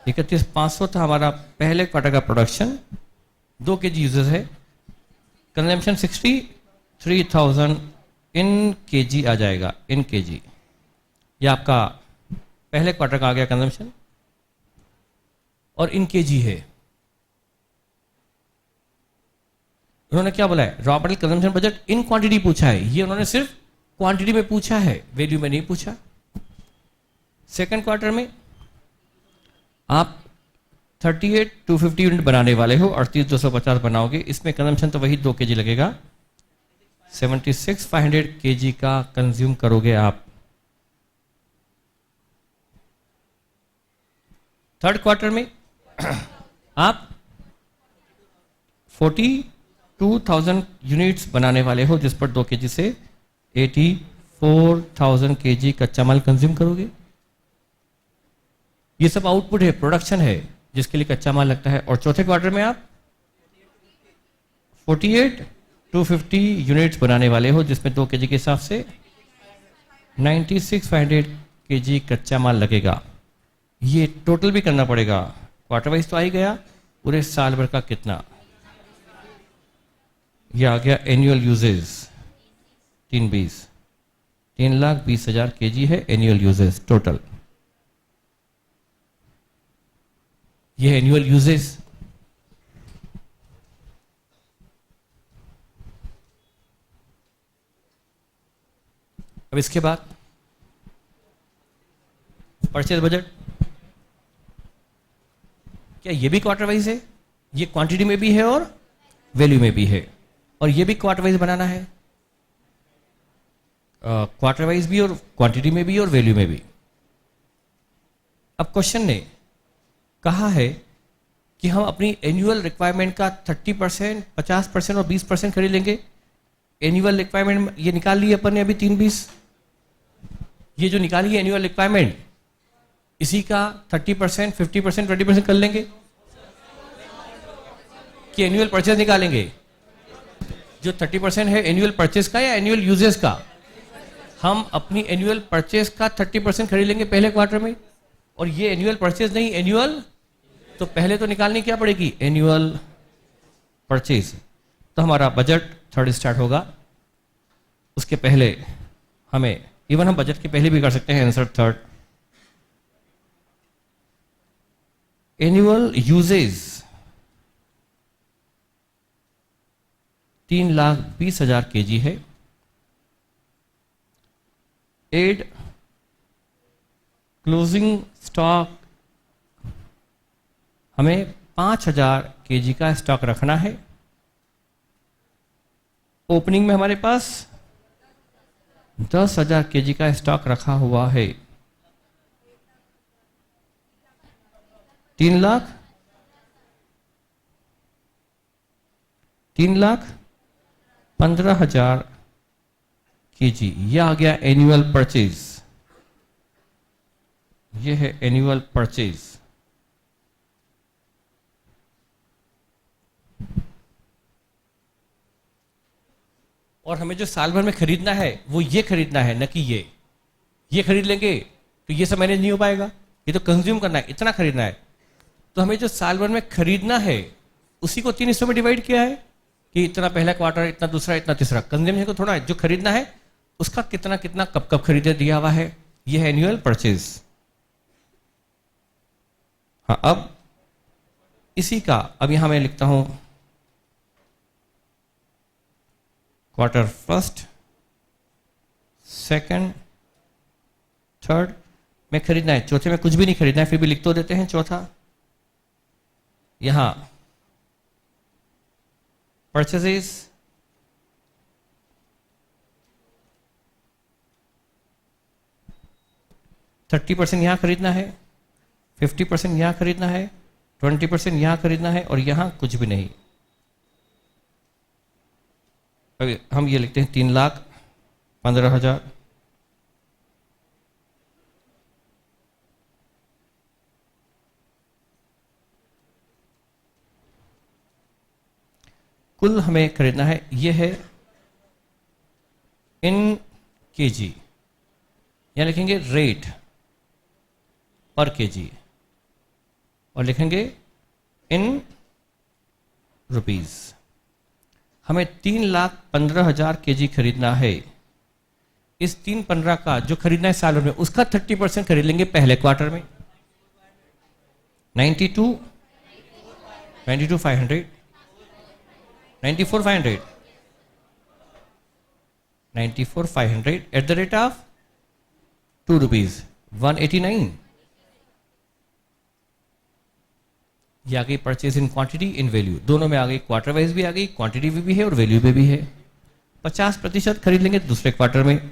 31,500 था हमारा पहले क्वार्टर का प्रोडक्शन, 2 kg यूजेस है। कंजम्पशन 63,000 इन kg आ जाएगा, इन kg। यह आपका पहले क्वार्टर का आ गया कंजम्पशन, और इन kg है। उन्होंने क्या बोला है? Raw material consumption budget in quantity पूछा है, ये उन्होंने सिर्फ क्वांटिटी में पूछा है, वैल्यू में नहीं पूछा। सेकंड क्वार्टर में आप 38,250 यूनिट बनाने वाले हो, 38,250 बनाओगे, इसमें कंजम्पशन तो वही 2 kg लगेगा, 76,500 kg का कंज्यूम करोगे आप। थर्ड क्वार्टर में आप 42,000 यूनिट्स बनाने वाले हो, जिस पर 2 kg से 84,000 kg कच्चा माल कंज्यूम करोगे। ये सब आउटपुट है, प्रोडक्शन है, जिसके लिए कच्चा माल लगता है। और चौथे क्वार्टर में आप 48,250 यूनिट्स बनाने वाले हो, जिसमें 2 kg के हिसाब से 96,500 kg कच्चा माल लगेगा। ये टोटल भी करना पड़ेगा, क्वार्टर वाइज तो आ ही गया, पूरे साल भर का कितना। ये आ गया एनुअल यूजेस 3,20,000 kg है एनुअल यूजेस टोटल। ये है एनुअल यूजेस। अब इसके बाद परचेज बजट, क्या ये भी क्वार्टर वाइज है? ये क्वांटिटी में भी है और वैल्यू में भी है, और ये भी क्वार्टर वाइज बनाना है, क्वार्टर वाइज भी और क्वांटिटी में भी और वैल्यू में भी। अब क्वेश्चन ने कहा है कि हम अपनी एनुअल रिक्वायरमेंट का 30%, 50% और 20% खरीद लेंगे। एनुअल रिक्वायरमेंट ये निकाल ली अपन ने अभी 320, ये जो निकाली है एनुअल रिक्वायरमेंट, इसी का 30%, 50%, 20% कर लेंगे कि एनुअल परचेज निकालेंगे? जो 30% है एनुअल परचेज का या एनुअल यूजेस का? हम अपनी एनुअल परचेज का 30% खरीद लेंगे पहले क्वार्टर में, और ये एनुअल परचेज नहीं, एनुअल, तो पहले तो निकालनी क्या पड़ेगी? Annual purchase. तो हमारा बजट थर्ड स्टार्ट होगा। उसके पहले हमें, इवन हम बजट के पहले भी कर सकते हैं answer third. Annual usage 3,20,000 kg है। एड क्लोजिंग स्टॉक हमें 5,000 kg का स्टॉक रखना है। ओपनिंग में हमारे पास 10,000 kg का स्टॉक रखा हुआ है। 3,15,000 kg, यह आ गया एनुअल परचेज। ये है एनुअल परचेज। और हमें जो साल भर में खरीदना है वो ये खरीदना है, न कि ये खरीद लेंगे तो ये सब मैनेज नहीं हो पाएगा, ये तो कंज्यूम करना है, इतना खरीदना है। तो हमें जो साल भर में खरीदना है उसी को 3 हिस्सों में डिवाइड किया है कि इतना पहला क्वार्टर, इतना दूसरा, इतना तीसरा। कंज्यूमेशन को थोड़ा है, जो खरीदना है उसका कितना कितना कब कब खरीदे दिया हुआ है, ये है एनुअल परचेज। हाँ, अब इसी का अब यहां मैं लिखता हूं क्वार्टर फर्स्ट, सेकंड, थर्ड में खरीदना है, चौथे में कुछ भी नहीं खरीदना है, फिर भी लिख तो देते हैं चौथा। यहां परचेजेस, %30 यहां खरीदना है, 50% यहां खरीदना है, 20% यहां खरीदना है और यहां कुछ भी नहीं। अभी हम ये लिखते हैं 3,15,000। कुल हमें खरीदना है, ये है इन केजी, यहां लिखेंगे रेट पर केजी और लिखेंगे इन रुपीज। हमें 3,15,000 केजी खरीदना है। इस 3,15 का जो खरीदना है सालों में उसका 30% खरीद लेंगे पहले क्वार्टर में, 92,500, 94,500 एट द रेट ऑफ ₹2, 189। ये आ गई purchase in quantity, in value, दोनों में आ गई, क्वार्टर वाइज भी आ गई, क्वांटिटी भी है और वैल्यू पे भी है। 50% खरीद लेंगे दूसरे क्वार्टर में,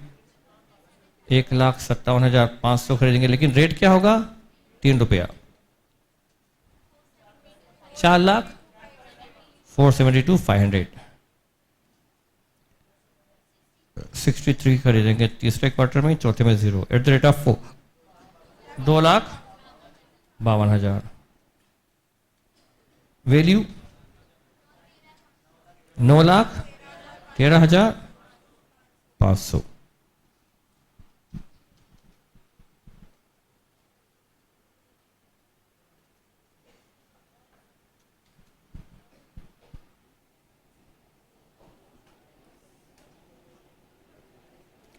1,57,500 खरीदेंगे, लेकिन रेट क्या होगा, ₹3, 4,04,72,500। 63 खरीदेंगे तीसरे क्वार्टर में, चौथे में 0 at the rate of 4, 2,52,000। Value 9,13,500।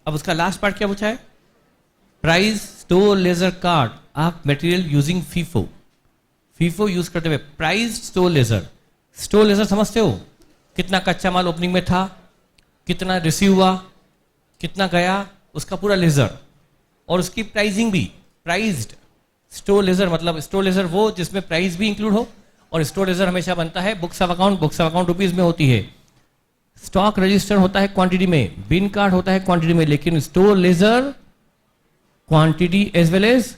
अब उसका लास्ट पार्ट क्या पूछा है, price store laser card of material using FIFO. FIFO use करते हुए price store laser. Store laser समझते हो, कितना कच्चा माल ओपनिंग में था, कितना रिसीव हुआ, कितना गया, उसका पूरा लेजर और उसकी प्राइसिंग भी प्राइज्ड। स्टोर लेजर मतलब स्टोर लेजर वो जिसमें प्राइस भी इंक्लूड हो, और स्टोर लेजर हमेशा बनता है बुक्स ऑफ अकाउंट रुपीज में होती है। स्टॉक रजिस्टर होता है क्वांटिटी में, बिन कार्ड होता है क्वांटिटी में, लेकिन store ledger quantity as well as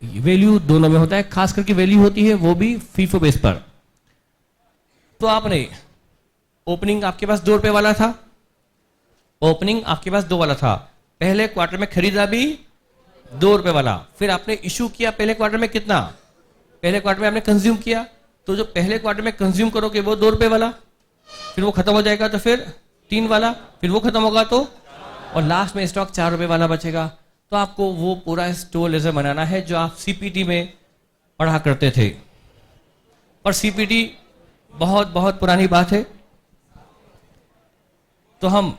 value दोनों में होता है। खास करके वैल्यू होती है वो भी फीफो बेस पर। तो आपने ओपनिंग आपके पास ₹2 वाला था, ओपनिंग आपके पास 2 वाला था, पहले क्वार्टर में खरीदा भी ₹2 वाला, फिर आपने इशू किया पहले क्वार्टर में कितना, पहले क्वार्टर में आपने कंज्यूम किया, तो जो पहले क्वार्टर में कंज्यूम करोगे वो ₹2 वाला, फिर वो खत्म हो जाएगा तो फिर 3 वाला, फिर वो खत्म होगा तो, और लास्ट में स्टॉक ₹4 वाला बचेगा। तो आपको वो पूरा स्टोर लेजर बनाना है जो आप सीपीटी में पढ़ा करते थे। और सीपीटी बहुत बहुत पुरानी बात है, तो हम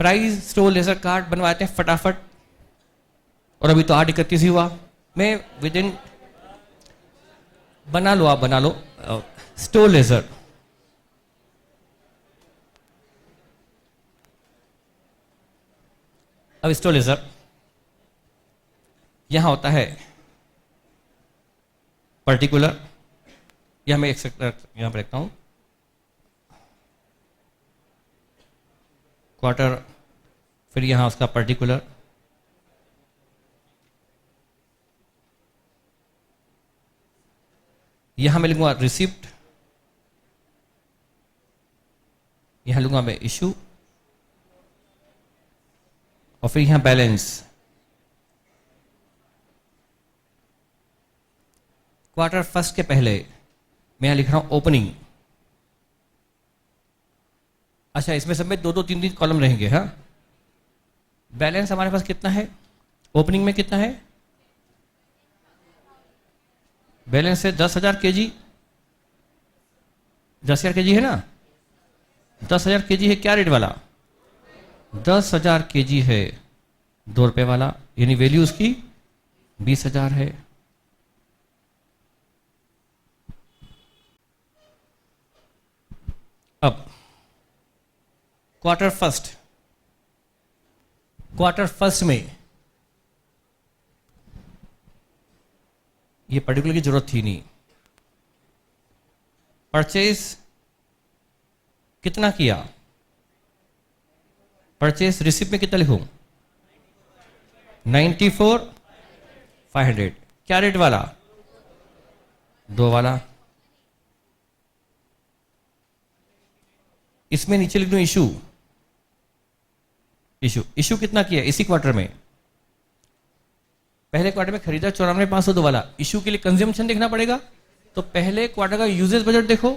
प्राइस स्टोर लेजर कार्ड बनवाते हैं फटाफट। और अभी तो 8:31 ही हुआ, मैं विद इन बना लो, आप बना लो स्टोर लेजर। अब स्टोर लेजर यहां होता है पर्टिकुलर, यह मैं एक सेक्टर यहां पर रखता हूं, क्वार्टर, फिर यहां उसका पर्टिकुलर, यहां मैं लिखूंगा रिसिप्ट, यहां लूंगा मैं इशू, और फिर यहां बैलेंस। क्वार्टर फर्स्ट के पहले मैं यहां लिख रहा हूं ओपनिंग, अच्छा, इसमें सब में दो दो तीन तीन कॉलम रहेंगे। हाँ, बैलेंस हमारे पास कितना है? ओपनिंग में कितना है बैलेंस? है 10,000 केजी। 10,000 केजी है ना? 10,000 केजी है। क्या रेट वाला? 10,000 केजी है, 2 रुपए वाला, यानी वैल्यू उसकी 20,000 है। अब क्वार्टर फर्स्ट में ये पर्टिकुलर की जरूरत थी नहीं। परचेज कितना किया? परचेज रिसिप्ट में कितना लिखूं? 94,500। क्या रेट वाला? 2 वाला। इसमें नीचे लिख दूं इशू। इशू कितना किया इसी क्वार्टर में? पहले क्वार्टर में खरीदा 94,502 वाला। इशू के लिए कंज्यूमशन देखना पड़ेगा, तो पहले क्वार्टर का यूजेज बजट देखो,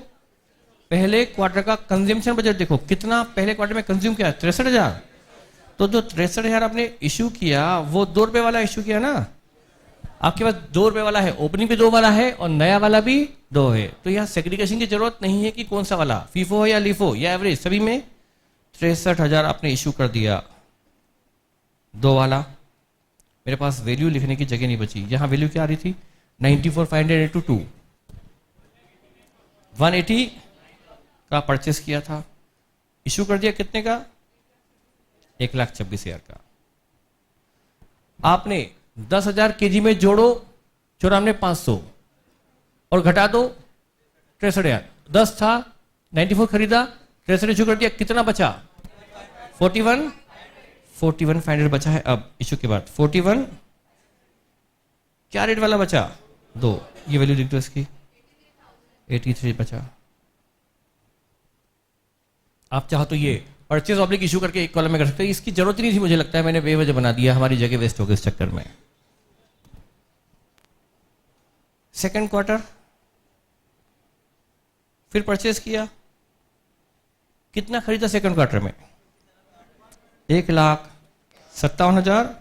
पहले क्वार्टर का कंज्यूमशन बजट देखो। कितना पहले क्वार्टर में कंज्यूम किया? 63,000। तो जो 63,000 आपने इशू किया वो 2 रुपए वाला इशू किया ना। आपके पास 2 रुपए वाला है, ओपनिंग भी 2 वाला है और नया वाला भी 2 है। तो यहां सेग्रीगेशन की जरूरत नहीं है कि कौन सा वाला, फीफो है या लीफो या एवरेज, सभी में 63,000 आपने इशू कर दिया। 2 वाला। मेरे पास वैल्यू लिखने की जगह नहीं बची। यहां वैल्यू क्या आ रही थी? 94,500 इंटू 2, 180 का परचेस किया था। इशू कर दिया कितने का? 1,26,000 का। आपने 10,000 केजी में जोड़ो 94,500 और घटा दो 63,000। 10 था, 94 खरीदा, 63 इशू कर दिया, कितना बचा? 41,500 बचा है। अब इशू के बाद 41, क्या रेट वाला बचा? 2। ये वैल्यू लिख दो इसकी, 83 बचा। आप चाहो तो ये परचेज ऑब्लिक इशू करके एक कॉलम में कर सकते हैं। इसकी जरूरत ही नहीं थी, मुझे लगता है मैंने बेवजह बना दिया, हमारी जगह वेस्ट हो गई इस चक्कर में। सेकंड क्वार्टर फिर परचेज किया, कितना खरीदा सेकंड क्वार्टर में? 1,57,000।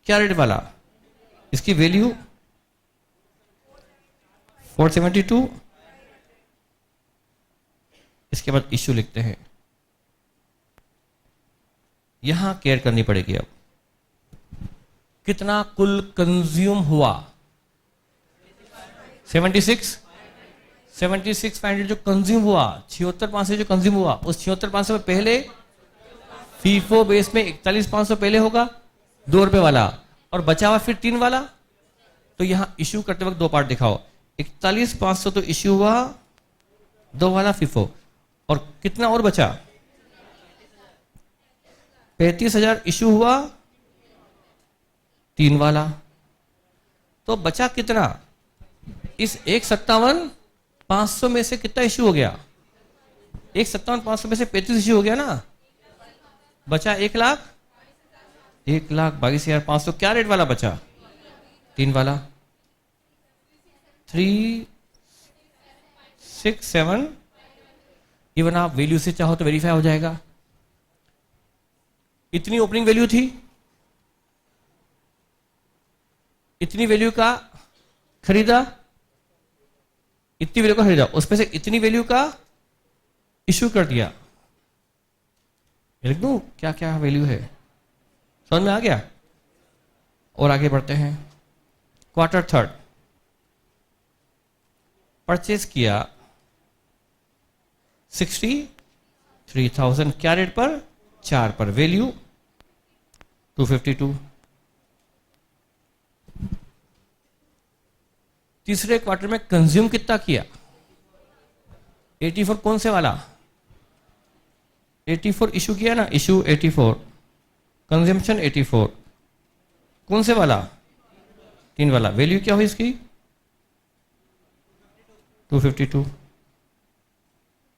क्या रेट वाला? इसकी वैल्यू 472। इसके बाद इश्यू लिखते हैं। यहां केयर करनी पड़ेगी। अब कितना कुल कंज्यूम हुआ? 76,500 जो कंज्यूम हुआ, 76,500 जो कंज्यूम हुआ, उस 76,500 में पहले फीफो बेस में 41,500 पहले होगा, 2 रुपए वाला, और बचा हुआ फिर 3 वाला। तो यहां इश्यू करते वक्त 2 पार्ट दिखाओ। 41,500 तो इश्यू हुआ, 2 वाला फीफो, और कितना और बचा? 35,000 इश्यू हुआ, 3 वाला। तो बचा कितना? इस 1,57,500 में से कितना इश्यू हो गया? 1,57,500 में से 35 इश्यू हो गया ना। बचा 1,22,500। क्या रेट वाला बचा? 3 वाला। 3,6,7। इवन आप वैल्यू से चाहो तो वेरीफाई हो जाएगा। इतनी ओपनिंग वैल्यू थी, इतनी वैल्यू का खरीदा, इतनी वैल्यू का खरीदा, उसमें से इतनी वैल्यू का इश्यू कर दिया। लिख दूं क्या क्या वैल्यू है? समझ में आ गया? और आगे बढ़ते हैं। क्वार्टर थर्ड परचेज किया 63,000। क्या रेट पर? 4 पर। वैल्यू 252। तीसरे क्वार्टर में कंज्यूम कितना किया? 84। कौन से वाला? 84 इशू किया ना, इशू 84, कंजम्पशन 84। कौन से वाला? 3 वाला। वैल्यू क्या हुई इसकी? 252।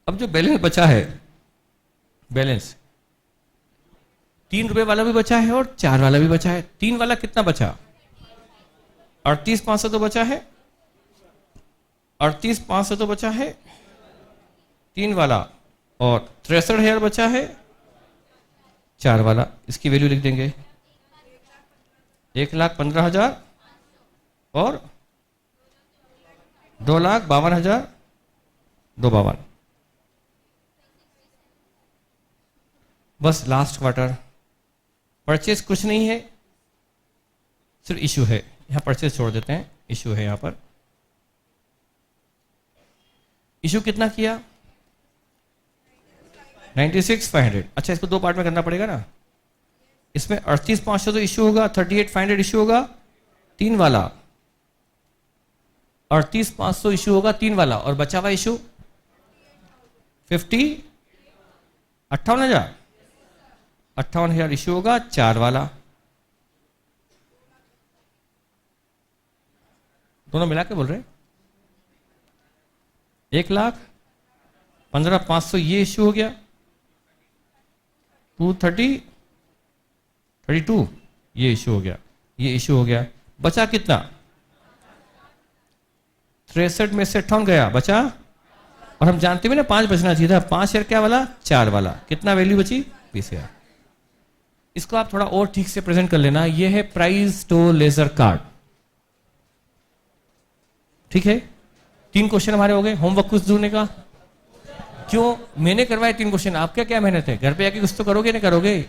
अब जो बैलेंस बचा है, बैलेंस 3 रुपए वाला भी बचा है और 4 वाला भी बचा है। 3 वाला कितना बचा? 38,500 तो बचा है, 38,500 तो बचा है। 3 वाला और 63,000 बचा है 4 वाला, इसकी वैल्यू लिख देंगे 1,15,000 और 2,52,000 252। बस लास्ट क्वार्टर परचेज कुछ नहीं है, सिर्फ इशू है। यहां परचेज छोड़ देते हैं, इशू है यहां पर। इशू कितना किया 96,500। अच्छा, इसको दो पार्ट में करना पड़ेगा ना। इसमें 38,500 तो इशू होगा, 38,500 इशू होगा 3 वाला, 38,500 इशू होगा 3 वाला, और बचा हुआ इशू 58,000 इशू होगा 4 वाला। दोनों मिला के बोल रहे हैं 1,15,500 ये इशू हो गया, 232 ये इशू हो गया, ये इशू हो गया। बचा कितना 63 में से 58 गया, बचा, और हम जानते भी ना 5 बचना चाहिए था, 5,000 क्या वाला 4 वाला, कितना वैल्यू बची 20,000। इसको आप थोड़ा और ठीक से प्रेजेंट कर लेना। ये है प्राइस टू लेजर कार्ड, ठीक है। 3 क्वेश्चन हमारे हो गए। होमवर्क कुछ ढूंढने का क्यों, मैंने करवाए 3 क्वेश्चन, आपका क्या मेहनत है, घर पे आके कुछ तो करोगे ना करोगे।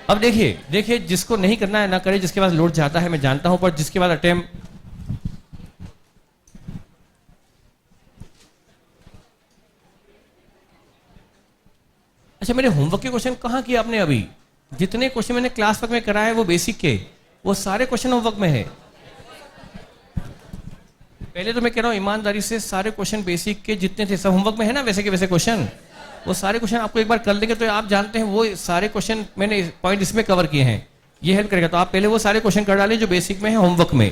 अब देखिए जिसको नहीं करना है ना करे, जिसके पास लोड जाता है मैं जानता हूं, पर जिसके बाद अटेम्प्ट अच्छा, मेरे होमवर्क के क्वेश्चन कहां किए आपने अभी? जितने क्वेश्चन मैंने क्लास वर्क में कराए वो बेसिक के, वो सारे क्वेश्चन होमवर्क में है। पहले तो मैं कह रहा हूं ईमानदारी से, सारे क्वेश्चन बेसिक के जितने थे सब होमवर्क में है ना, वैसे के वैसे क्वेश्चन। वो सारे क्वेश्चन आपको एक बार कर लेंगे तो आप जानते हैं वो सारे क्वेश्चन मैंने पॉइंट इसमें कवर किए हैं, ये हेल्प करेगा। तो आप पहले वो सारे क्वेश्चन कर डालें जो बेसिक में है होमवर्क में।